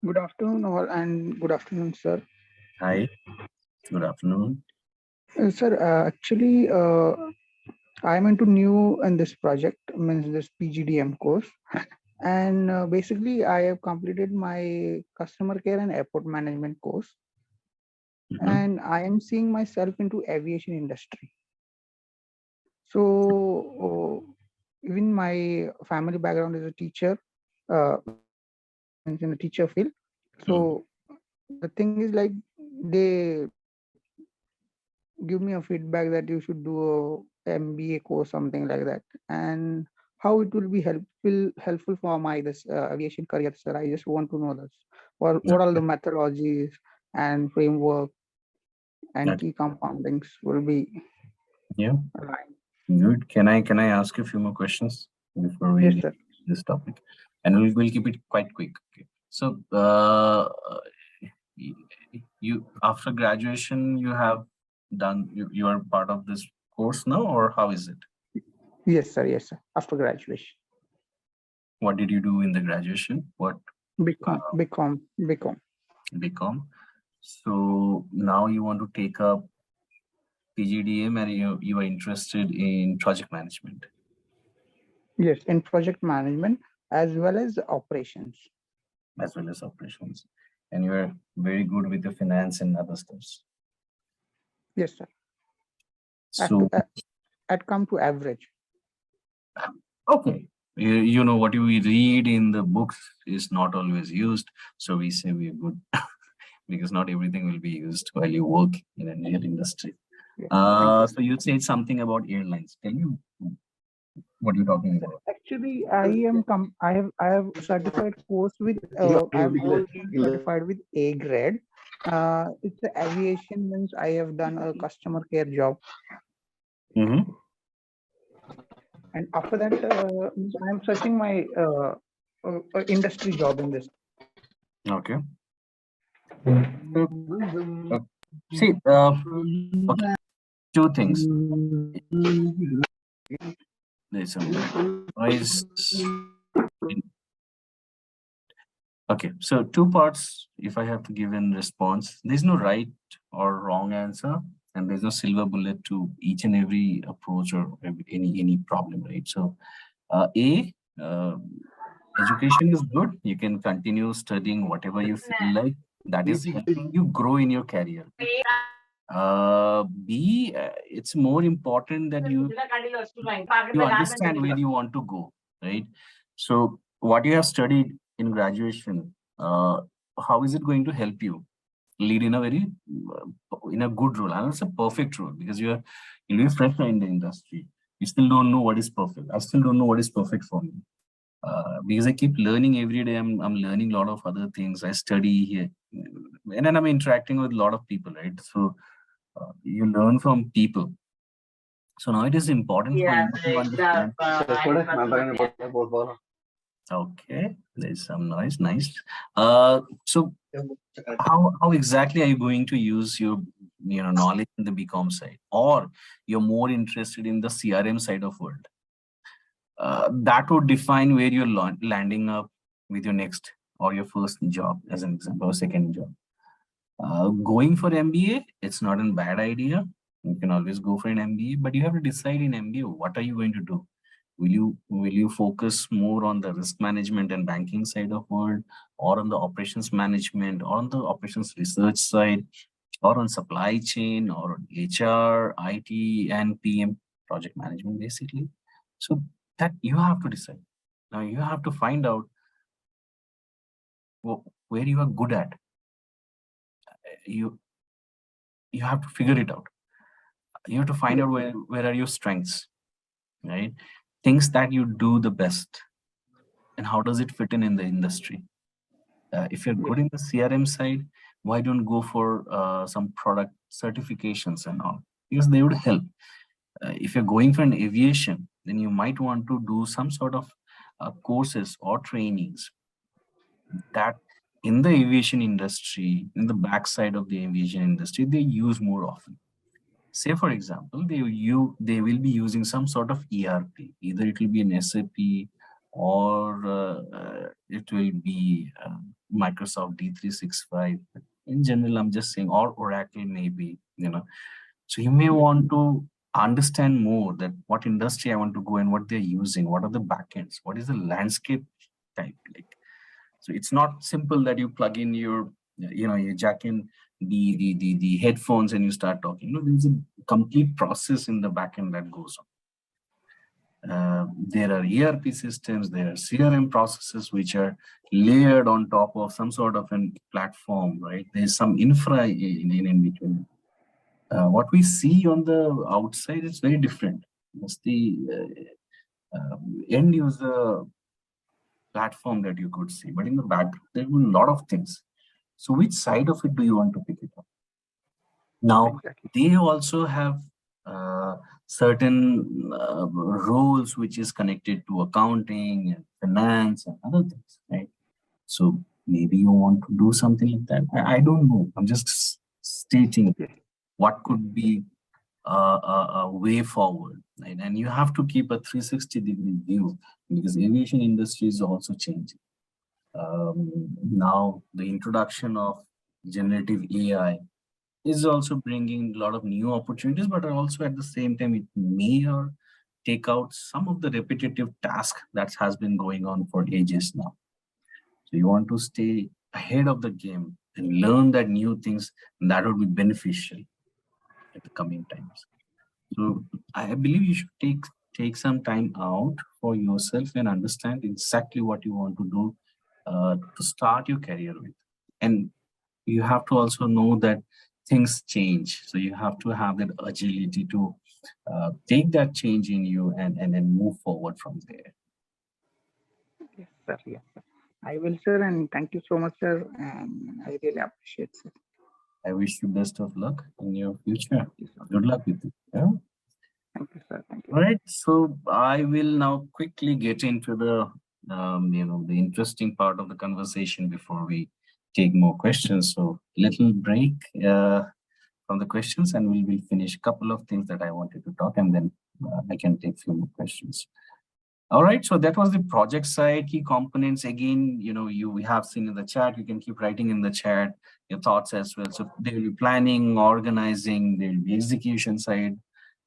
Good afternoon, all, and good afternoon, sir. Hi, good afternoon. Sir, actually, I'm into new in this project, means this PGDM course, and basically, I have completed my customer care and airport management course, and I am seeing myself into aviation industry. So, even my family background is a teacher, means in a teacher field. So, the thing is like they give me a feedback that you should do a MBA course, something like that, and how it will be helpful for my this aviation career, sir. I just want to know this. What are the methodologies and framework and Okay. key compoundings will be Yeah. aligned. Good. Can I ask you a few more questions before we Yes, leave sir. this topic? And we'll keep it quite quick. Okay. So you after graduation you have done you are part of this course now, or how is it? Yes, sir. Yes, sir. After graduation, What did you do in the graduation? What become. become? So now you want to take up PGDM and you are interested in project management. Yes, in project management as well as operations. As well as operations. And you are very good with the finance and other stuffs. Yes, sir. So At come to average. okay. You know what we read in the books is not always used. So we say we are good because not everything will be used while you work in an air industry. Yes, thank you. So you said something about airlines. Tell me what you're talking about. Actually, I have certified course with I'm already certified with A grade. It's the aviation, means I have done a customer care job, Mm-hmm. and after that means I am searching my industry job in this. Okay. See, okay. Two things. There's some noise. Okay, so two parts. If I have to give in response, there's no right or wrong answer, and there's no silver bullet to each and every approach or any problem, right? So, education is good. You can continue studying whatever you feel like. That is helping you grow in your career. B, it's more important that you understand where you want to go, right? So what you have studied in graduation, how is it going to help you lead in a very in a good role? And it's a perfect role because you'll be fresher in the industry. You still don't know what is perfect. I still don't know what is perfect for me. Because I keep learning every day. I'm learning a lot of other things. I study here, and then I'm interacting with a lot of people, right? So you learn from people. So now it is important for you to understand. Okay, there's some noise. Nice. So how exactly are you going to use your knowledge in the BCom side, or you're more interested in the CRM side of world? That would define where you're landing up with your next or your first job, as an example, or second job. Going for MBA, it's not a bad idea. You can always go for an MBA, but you have to decide in MBA what are you going to do. Will you focus more on the risk management and banking side of world, or on the operations management, or on the operations research side, or on supply chain, or on HR, IT, and PM project management, basically. So that you have to decide. Now you have to find out where you are good at. You have to figure it out. You have to find out where are your strengths, right? Things that you do the best, and how does it fit in the industry. If you're good in the CRM side, why don't go for some product certifications and all, because they would help. If you're going for an aviation, then you might want to do some sort of courses or trainings that in the aviation industry, in the backside of the aviation industry, they use more often. Say, for example, they will be using some sort of ERP. Either it will be an SAP, or it will be Microsoft D365. In general, I'm just saying, or Oracle maybe, So you may want to understand more that what industry I want to go and what they're using, what are the backends, what is the landscape type like. So it's not simple that you plug in you jack in the headphones and you start talking. No, there's a complete process in the backend that goes on. There are ERP systems, there are CRM processes which are layered on top of some sort of a platform, right? There's some infra in between. What we see on the outside is very different. It's the end user platform that you could see, but in the background there are a lot of things. So which side of it do you want to pick it up? Now, Exactly. they also have certain roles which is connected to accounting and finance and other things, right? So maybe you want to do something like that. I don't know. I'm just stating what could be a way forward, right? And you have to keep a 360-degree view because aviation industry is also changing. Now the introduction of generative AI is also bringing a lot of new opportunities, but also at the same time, it may or take out some of the repetitive task that has been going on for ages now. So you want to stay ahead of the game and learn that new things that would be beneficial at the coming times. So I believe you should take some time out for yourself and understand exactly what you want to do to start your career with. And you have to also know that things change. So you have to have that agility to take that change in you and then move forward from there. Yes, sir. Yes, sir. I will, sir, and thank you so much, sir. And I really appreciate, sir. I wish you best of luck in your future. Thank you, sir. Good luck with it. Yeah? Thank you, sir. Thank you. All right. So I will now quickly get into the the interesting part of the conversation before we take more questions. So little break from the questions, and we will finish a couple of things that I wanted to talk, and then I can take few more questions. All right, so that was the project side, key components. Again, we have seen in the chat, you can keep writing in the chat your thoughts as well. So there will be planning, organizing, there will be execution side.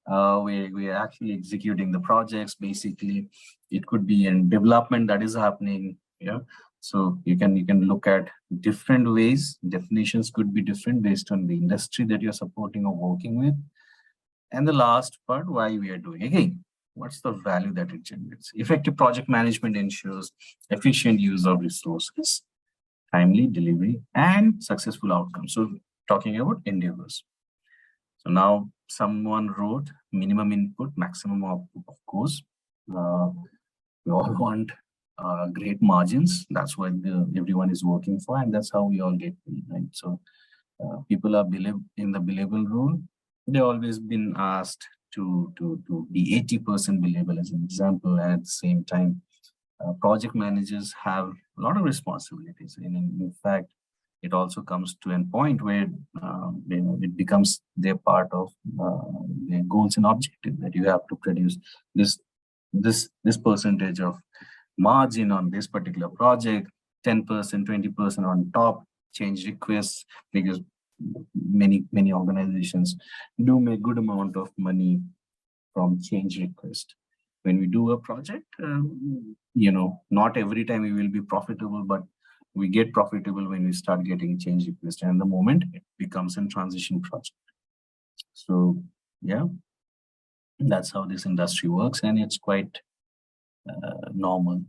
We are actually executing the projects. Basically, it could be in development that is happening. Yeah. So you can look at different ways. Definitions could be different based on the industry that you're supporting or working with. And the last part, why we are doing. Again, what's the value that it generates? Effective project management ensures efficient use of resources, timely delivery, and successful outcomes. So talking about endeavors. So now someone wrote minimum input, maximum of course. We all want great margins. That's what everyone is working for, and that's how we all get paid, right? So people are in the billable role. They've always been asked to be 80% billable as an example. And at the same time, project managers have a lot of responsibilities. And in fact, it also comes to a point where it becomes their part of their goals and objectives that you have to produce this percentage of margin on this particular project, 10%, 20% on top, change requests, because many organizations do make good amount of money from change request. When we do a project, not every time we will be profitable, but we get profitable when we start getting change request, and the moment it becomes a transition project. So yeah, that's how this industry works, and it's quite normal.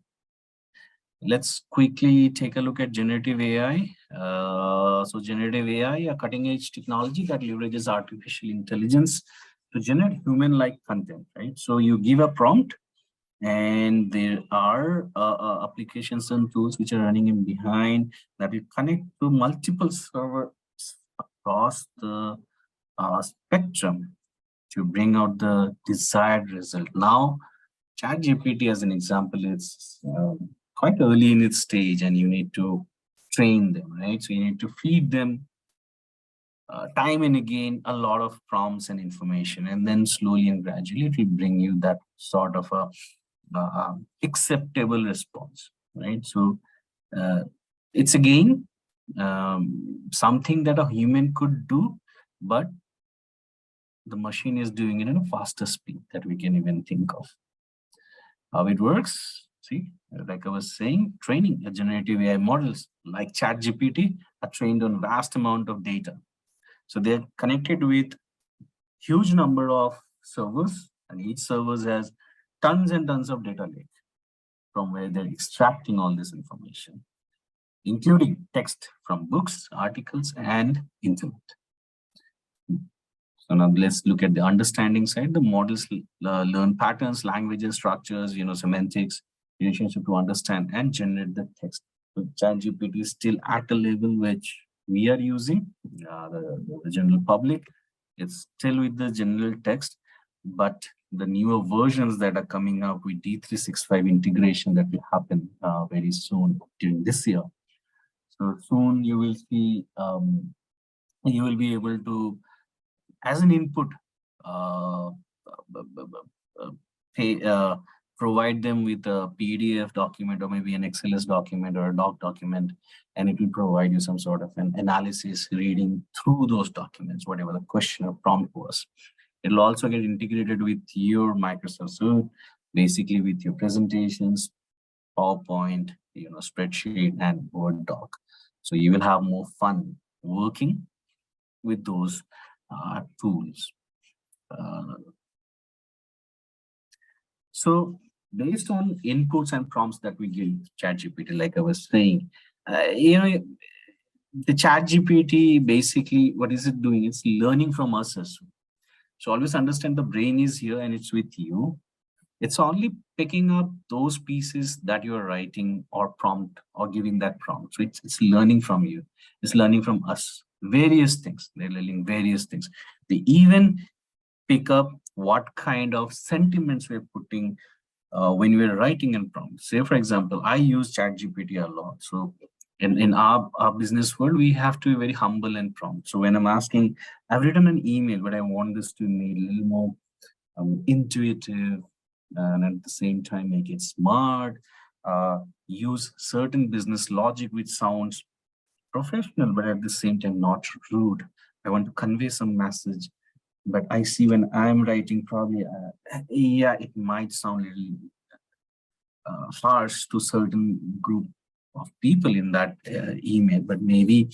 Let's quickly take a look at generative AI. So generative AI, a cutting-edge technology that leverages artificial intelligence to generate human-like content, right? So you give a prompt, and there are applications and tools which are running in behind that will connect to multiple servers across the spectrum to bring out the desired result. Now, ChatGPT, as an example, is quite early in its stage, and you need to train them, right? So you need to feed them time and again a lot of prompts and information, and then slowly and gradually it will bring you that sort of a acceptable response, right? So it's again something that a human could do, but the machine is doing it in a faster speed that we can even think of. How it works, see, like I was saying, training a generative AI models like ChatGPT are trained on vast amount of data. So they're connected with huge number of servers, and each server has tons and tons of data lake from where they're extracting all this information, including text from books, articles, and internet. So now let's look at the understanding side. The models learn patterns, languages, structures, semantics, relationship to understand and generate the text. So ChatGPT is still at a level which we are using, the general public, it's still with the general text, but the newer versions that are coming up with D365 integration that will happen very soon during this year. So soon you will see, you will be able to, as an input, uh, pay, provide them with a PDF document or maybe an XLS document or a doc document, and it will provide you some sort of an analysis reading through those documents, whatever the question or prompt was. It'll also get integrated with your Microsoft Suite, basically with your presentations, PowerPoint, spreadsheet, and Word doc. So you will have more fun working with those tools. So based on inputs and prompts that we give ChatGPT, like I was saying, the ChatGPT basically, what is it doing? It's learning from us as well. So always understand the brain is here and it's with you. It's only picking up those pieces that you're writing or prompt or giving that prompt. So it's learning from you. It's learning from us. Various things. They're learning various things. They even pick up what kind of sentiments we're putting when we're writing in prompt. Say, for example, I use ChatGPT a lot. So in our business world, we have to be very humble and prompt. So when I'm asking, I've written an email, but I want this to be a little more intuitive, and at the same time make it smart, use certain business logic which sounds professional, but at the same time not rude. I want to convey some message, but I see when I'm writing, probably, yeah, it might sound a little harsh to certain group of people in that email, but maybe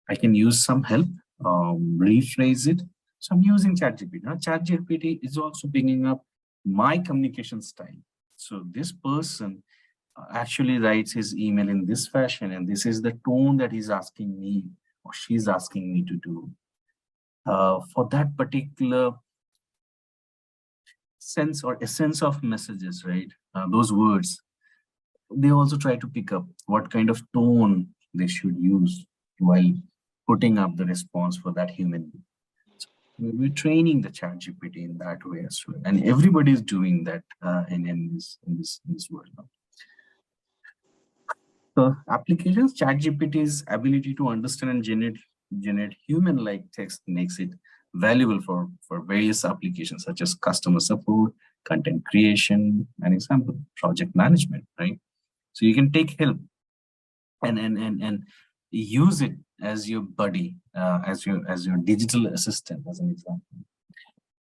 I can use some help, rephrase it. So I'm using ChatGPT. Now, ChatGPT is also picking up my communication style. So this person actually writes his email in this fashion, and this is the tone that he's asking me or she's asking me to do. For that particular sense or essence of messages, right? Those words, they also try to pick up what kind of tone they should use while putting up the response for that human being. So we're training the ChatGPT in that way as well, and everybody is doing that in this world now. So applications, ChatGPT's ability to understand and generate human-like text makes it valuable for various applications such as customer support, content creation, and example, project management, right? So you can take help and use it as your buddy, as your digital assistant, as an example.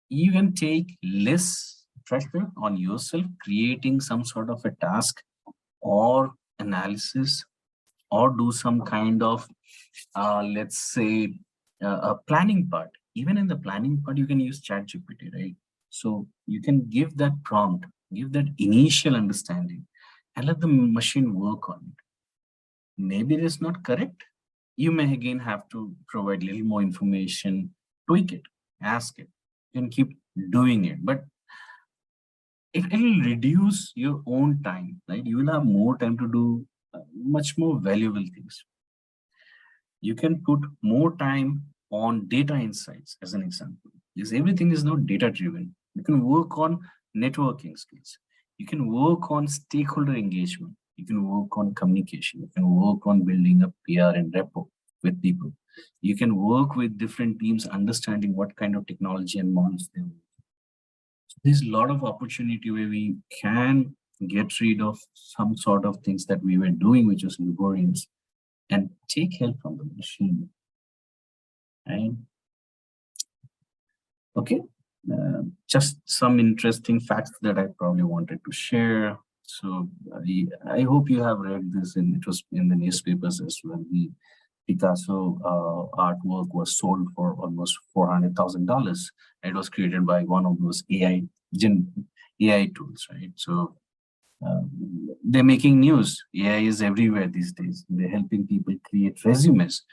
You can take less pressure on yourself, creating some sort of a task or analysis, or do some kind of, let's say, a planning part. Even in the planning part, you can use ChatGPT, right? So you can give that prompt, give that initial understanding, and let the machine work on it. Maybe it is not correct. You may again have to provide a little more information, tweak it, ask it. You can keep doing it, but it will reduce your own time, right? You will have more time to do much more valuable things. You can put more time on data insights, as an example, because everything is not data driven. You can work on networking skills. You can work on stakeholder engagement. You can work on communication. You can work on building a PR and rapport with people. You can work with different teams, understanding what kind of technology and models they work. So there's a lot of opportunity where we can get rid of some sort of things that we were doing, which was laborious, and take help from the machine. Right? Okay, just some interesting facts that I probably wanted to share. So I hope you have read this, and it was in the newspapers as well. The Picasso artwork was sold for almost $400,000. It was created by one of those AI tools, right? So they're making news. AI is everywhere these days. They're helping people create resumes.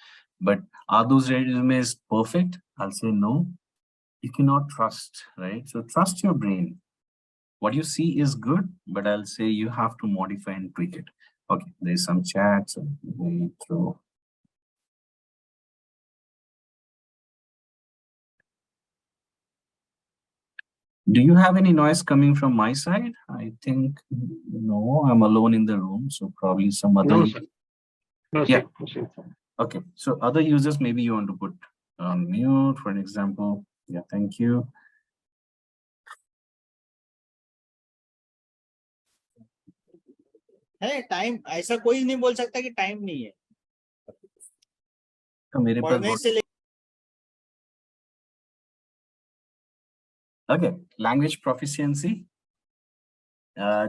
But are those resumes perfect? I'll say no. You cannot trust, right? So trust your brain. What you see is good, but I'll say you have to modify and tweak it. Okay, there's some chat. So we throw Do you have any noise coming from my side? I think no, I'm alone in the room, so probably some other. No, sir. No, Yeah. sir. Okay, so other users, maybe you want to put on mute, for an example. Yeah, thank you. है time, ऐसा कोई नहीं बोल सकता कि time नहीं है। तो मेरे पास okay, language proficiency.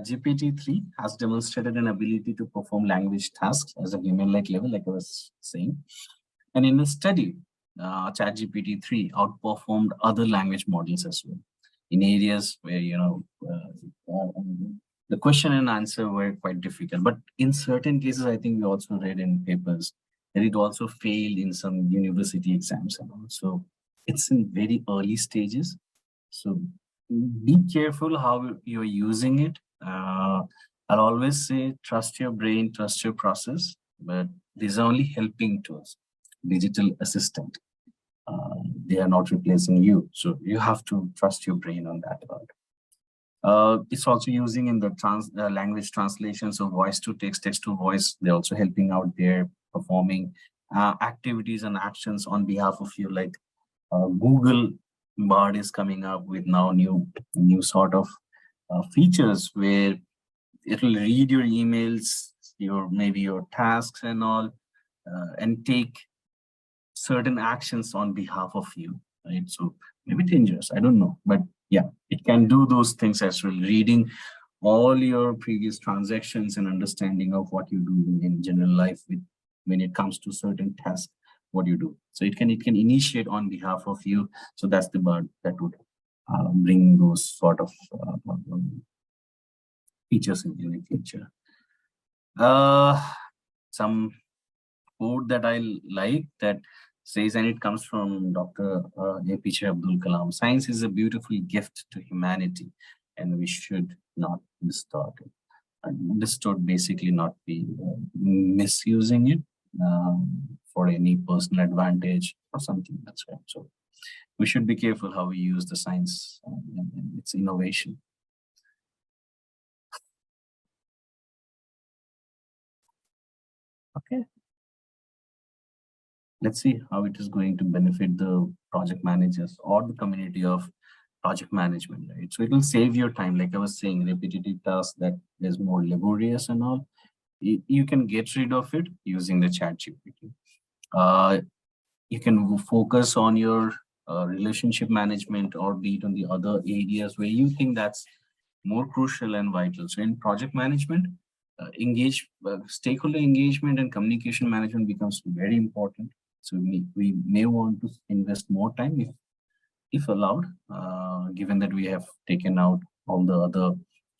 GPT-3 has demonstrated an ability to perform language tasks as a human-like level, like I was saying. And in a study, ChatGPT-3 outperformed other language models as well in areas where, the question and answer were quite difficult. But in certain cases, I think we also read in papers that it also failed in some university exams and all. So it's in very early stages. So be careful how you're using it. I'll always say, trust your brain, trust your process, but these are only helping tools. Digital assistant. They are not replacing you. So you have to trust your brain on that part. It's also using in the language translation, so voice to text, text to voice. They're also helping out there, performing activities and actions on behalf of you, like Google Bard is coming up with now new sort of features where it will read your emails, maybe your tasks and all, and take certain actions on behalf of you, right? So maybe dangerous, I don't know, but yeah, it can do those things as well, reading all your previous transactions and understanding of what you do in general life when it comes to certain tasks, what you do. So it can initiate on behalf of you. So that's the part that would bring those sort of features in the future. Some quote that I like that says, and it comes from Dr. APJ Abdul Kalam, science is a beautiful gift to humanity, and we should not distort it. Distort basically not be misusing it for any personal advantage or something. That's right. So we should be careful how we use the science and its innovation. Okay. Let's see how it is going to benefit the project managers or the community of project management, right? So it will save your time. Like I was saying, repetitive tasks that is more laborious and all, you can get rid of it using the ChatGPT. You can focus on your relationship management or be it on the other areas where you think that's more crucial and vital. So in project management, stakeholder engagement and communication management becomes very important. So we may want to invest more time if allowed, given that we have taken out all the other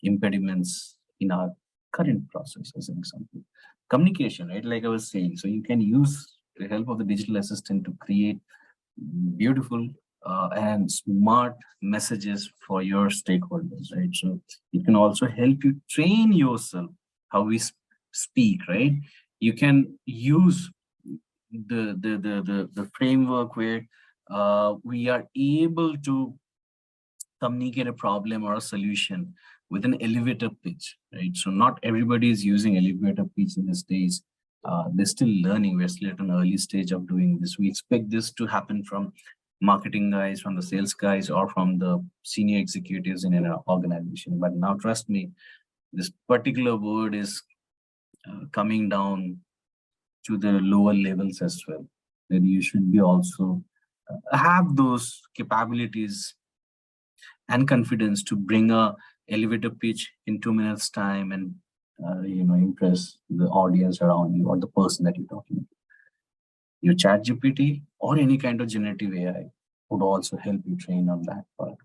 impediments in our current process, as an example. Communication, right? Like I was saying, so you can use the help of the digital assistant to create beautiful and smart messages for your stakeholders, right? So it can also help you train yourself how we speak, right? You can use the framework where we are able to communicate a problem or a solution with an elevator pitch, right? So not everybody is using elevator pitch in these days. They're still learning. We're still at an early stage of doing this. We expect this to happen from marketing guys, from the sales guys, or from the senior executives in an organization. But now, trust me, this particular word is coming down to the lower levels as well. That you should be also have those capabilities and confidence to bring a elevator pitch in 2 minutes time and impress the audience around you or the person that you're talking to. Your ChatGPT or any kind of generative AI would also help you train on that part.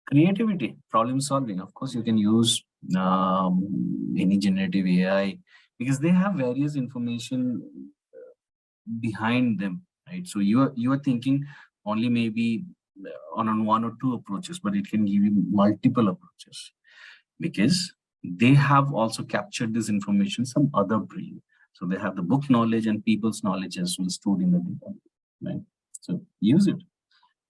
Creativity, problem solving. Of course, you can use any generative AI because they have various information behind them, right? So you are thinking only maybe on one or two approaches, but it can give you multiple approaches because they have also captured this information some other brain. So they have the book knowledge and people's knowledge as well stored in the data, right? So use it.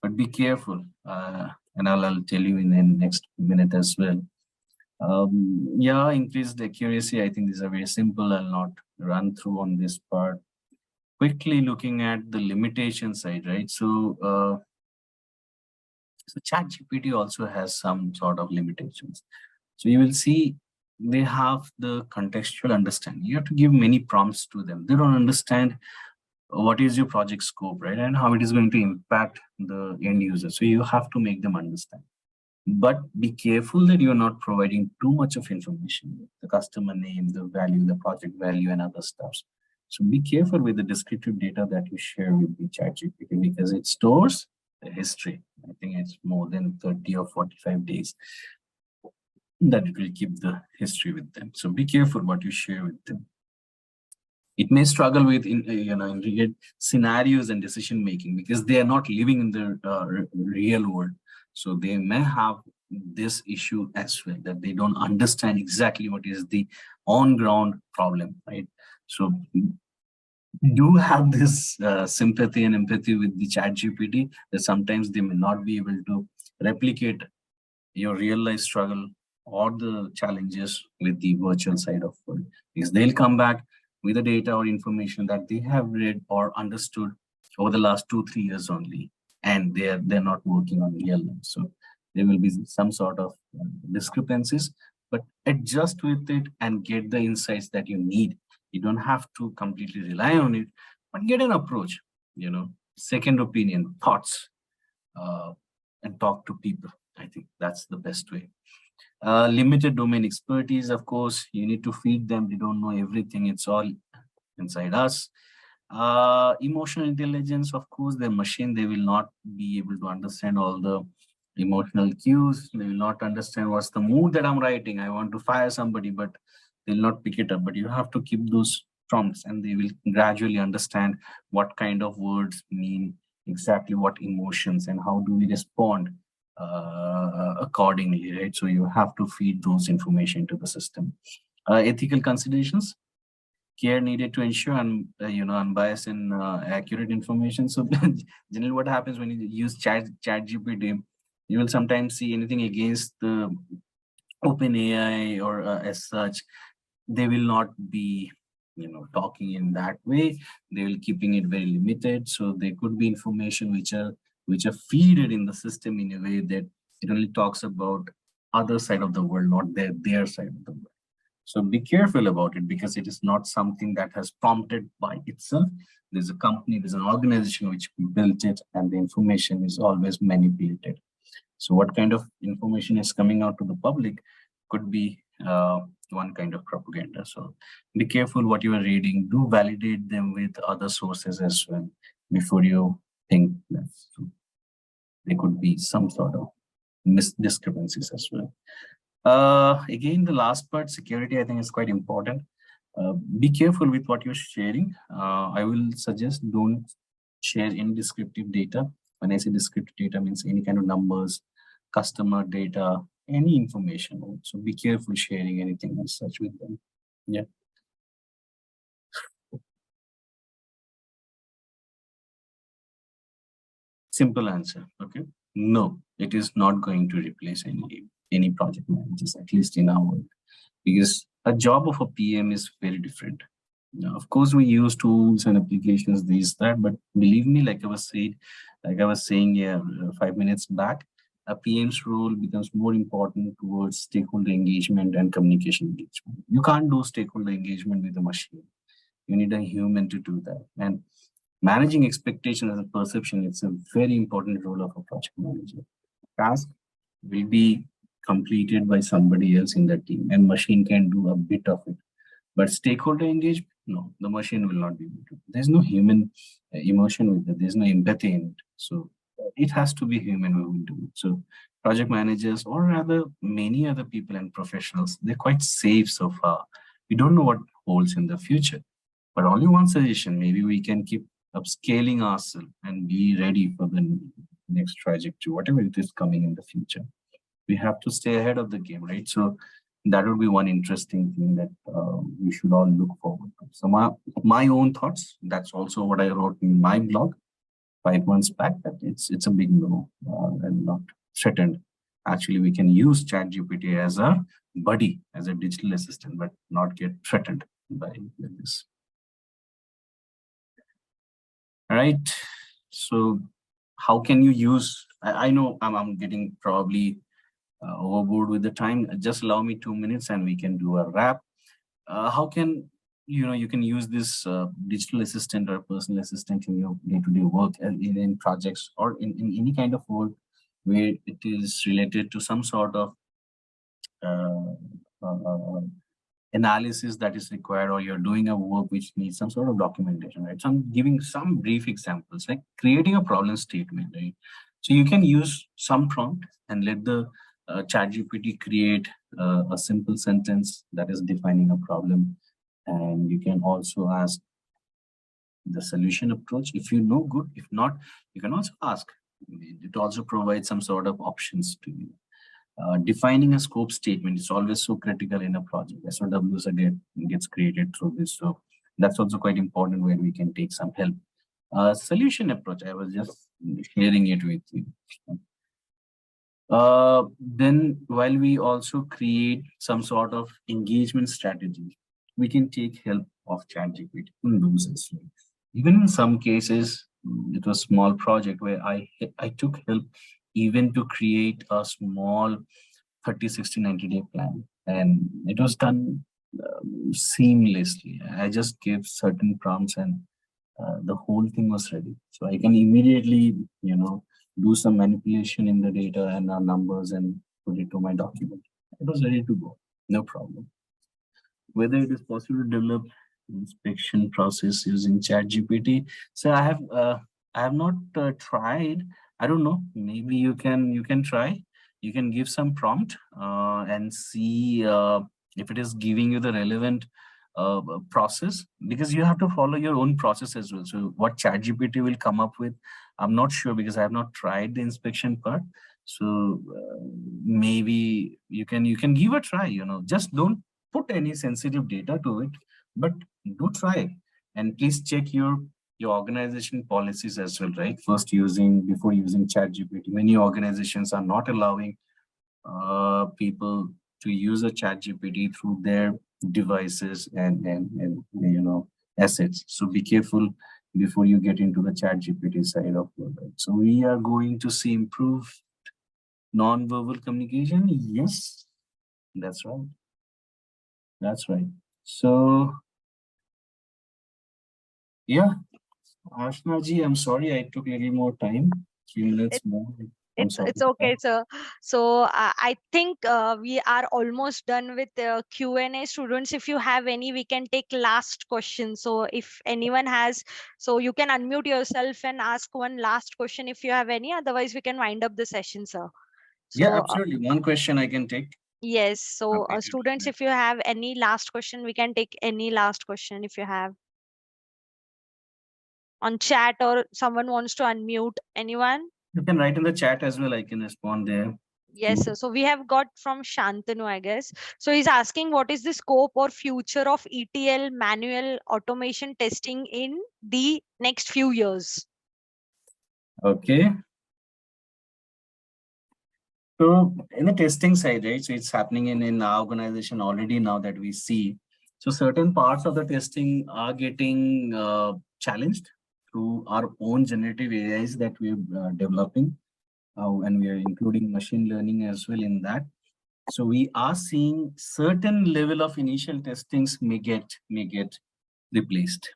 but be careful. And I'll tell you in the next minute as well. Yeah, increased accuracy. I think these are very simple. I'll not run through on this part. Quickly looking at the limitation side, right? So ChatGPT also has some sort of limitations. So you will see they have the contextual understanding. You have to give many prompts to them. They don't understand what is your project scope, right? And how it is going to impact the end user. So you have to make them understand. But be careful that you're not providing too much of information, the customer name, the value, the project value, and other stuff. So be careful with the descriptive data that you share with the ChatGPT because it stores the history. I think it's more than 30 or 45 days that it will keep the history with them. So be careful what you share with them. It may struggle with in scenarios and decision making because they are not living in the real world. So they may have this issue as well, that they don't understand exactly what is the on ground problem, right? So do have this sympathy and empathy with the ChatGPT that sometimes they may not be able to replicate your real life struggle or the challenges with the virtual side of world, because they'll come back with the data or information that they have read or understood over the last 2-3 years only, and they're not working on real life. So there will be some sort of discrepancies, but adjust with it and get the insights that you need. You don't have to completely rely on it, but get an approach, second opinion, thoughts, and talk to people. I think that's the best way. Limited domain expertise, of course, you need to feed them. They don't know everything. It's all inside us. Emotional intelligence, of course, they're machine. They will not be able to understand all the emotional cues. They will not understand what's the mood that I'm writing. I want to fire somebody, but they'll not pick it up. But you have to keep those prompts and they will gradually understand what kind of words mean exactly what emotions and how do we respond accordingly, right? So you have to feed those information to the system. Ethical considerations, care needed to ensure unbiased and accurate information. So generally what happens when you use ChatGPT, you will sometimes see anything against the OpenAI or as such, they will not be talking in that way. They will keeping it very limited. So there could be information which are feeded in the system in a way that it only talks about other side of the world, not their side of the world. So be careful about it because it is not something that has prompted by itself. There's a company, there's an organization which built it, and the information is always manipulated. So what kind of information is coming out to the public could be one kind of propaganda. So be careful what you are reading. Do validate them with other sources as well before you think that there could be some sort of discrepancies as well. Again, the last part, security, I think is quite important. Be careful with what you're sharing. I will suggest don't share any descriptive data. When I say descriptive data, means any kind of numbers, customer data, any information. So be careful sharing anything as such with them. Yeah. Simple answer. Okay. No, it is not going to replace any project managers, at least in our world, because a job of a PM is very different. Now, of course, we use tools and applications, these, that, but believe me, like I was saying 5 minutes back, a PM's role becomes more important towards stakeholder engagement and communication engagement. You can't do stakeholder engagement with a machine. You need a human to do that. And managing expectations and perception, it's a very important role of a project manager. Task will be completed by somebody else in the team, and machine can do a bit of it. But stakeholder engagement, no, the machine will not be able to. There's no human emotion with it. There's no empathy in it. So it has to be human who will do it. So project managers, or rather many other people and professionals, they're quite safe so far. We don't know what holds in the future. But only one suggestion, maybe we can keep upscaling ourselves and be ready for the next trajectory, whatever it is coming in the future. We have to stay ahead of the game, right? So that would be one interesting thing that we should all look forward to. So my own thoughts, that's also what I wrote in my blog. 5 months back that it's a big no and not threatened. Actually, we can use ChatGPT as a buddy, as a digital assistant, but not get threatened by this. All right. So how can you use, I know I'm getting probably overboard with the time. Just allow me 2 minutes and we can do a wrap. How can you can use this digital assistant or personal assistant in your day-to-day work and in projects or in any kind of work where it is related to some sort of uh, uh, analysis that is required, or you're doing a work which needs some sort of documentation, right? So I'm giving some brief examples, like creating a problem statement, right? So you can use some prompt and let the ChatGPT create a simple sentence that is defining a problem. And you can also ask the solution approach. If you know, good. If not, you can also ask. It also provides some sort of options to you. Defining a scope statement is always so critical in a project. SOWs again gets created through this. So that's also quite important where we can take some help. Solution approach, I was just sharing it with you. Then while we also create some sort of engagement strategy, we can take help of ChatGPT in those as well. Even in some cases, it was a small project where I took help even to create a small 30, 60, 90-day plan. And it was done seamlessly. I just gave certain prompts and the whole thing was ready. So I can immediately, do some manipulation in the data and our numbers and put it to my document. It was ready to go, no problem. Whether it is possible to develop inspection process using ChatGPT. So I have not tried. I don't know. Maybe you can try. You can give some prompt and see if it is giving you the relevant process, because you have to follow your own process as well. So what ChatGPT will come up with, I'm not sure because I have not tried the inspection part. So maybe you can give a try. Just don't put any sensitive data to it, but do try. And please check your organization policies as well, right? Before using ChatGPT. Many organizations are not allowing people to use a ChatGPT through their devices and assets. So be careful before you get into the ChatGPT side of it. So we are going to see improved non-verbal communication. Yes, that's right. That's right. So yeah, Ashna ji, I'm sorry I took a little more time. 3 minutes more. I'm sorry. It's okay, sir. So I think we are almost done with Q&A. Students, if you have any, we can take last question. So if anyone has, so you can unmute yourself and ask one last question if you have any. Otherwise, we can wind up the session, sir. So Yeah, absolutely. One question I can take. yes. So Happy to do students, that. if you have any last question, we can take any last question if you have on chat, or someone wants to unmute. Anyone? You can write in the chat as well. I can respond there. Yes, sir. So we have got from Shantanu, I guess. So he's asking what is the scope or future of ETL manual automation testing in the next few years? Okay. So in the testing side, right? So it's happening in our organization already now that we see. So certain parts of the testing are getting challenged through our own generative AIs that we're developing, and we are including machine learning as well in that. So we are seeing certain level of initial testings may get replaced.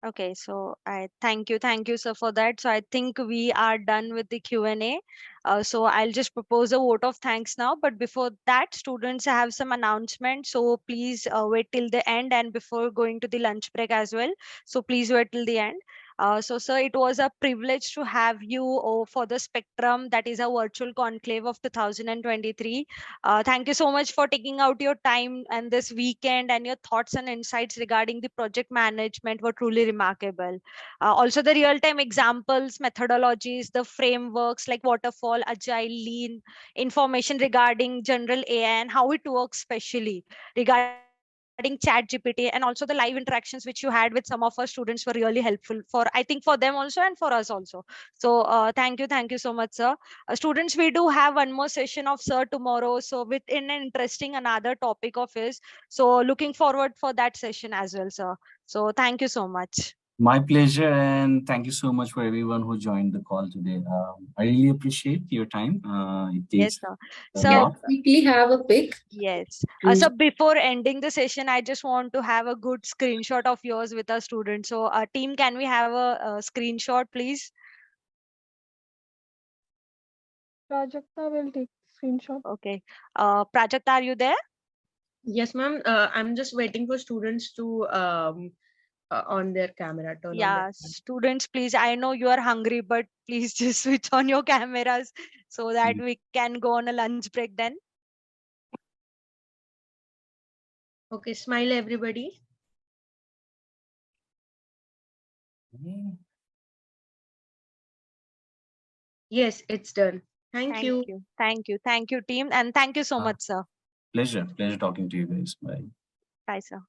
Okay, so I thank you, sir, for that. So I think we are done with the Q&A. So I'll just propose a vote of thanks now. But before that, students have some announcements. So please wait till the end, and before going to the lunch break as well. So please wait till the end. So sir, it was a privilege to have you for the Spectrum, that is a virtual conclave of 2023. Thank you so much for taking out your time and this weekend, and your thoughts and insights regarding the project management were truly remarkable. Also, the real-time examples, methodologies, the frameworks like Waterfall, Agile, Lean, information regarding general AI and how it works, especially regarding regarding ChatGPT, and also the live interactions which you had with some of our students were really helpful for, I think, for them also and for us also. So thank you so much, sir. Students, we do have one more session of sir tomorrow, so within an interesting another topic of his. So looking forward for that session as well, sir. So thank you so much. My pleasure, and thank you so much for everyone who joined the call today. I really appreciate your time. It Yes, takes sir. a So lot. Quickly have a pic. yes. So before ending the session, I just want to have a good screenshot of yours with our students. So, team, can we have a screenshot, please? Prajakta will take screenshot. Okay. Prajakta, are you there? Yes, ma'am. I'm just waiting for students to on their camera, turn on their Yeah, camera. students, please. I know you are hungry, but please just switch on your cameras so that we can go on a lunch break then. Okay, smile everybody. Yes, it's done. Thank you. Thank you, team, and thank you so much, sir. Pleasure talking to you guys. Bye. Bye, sir.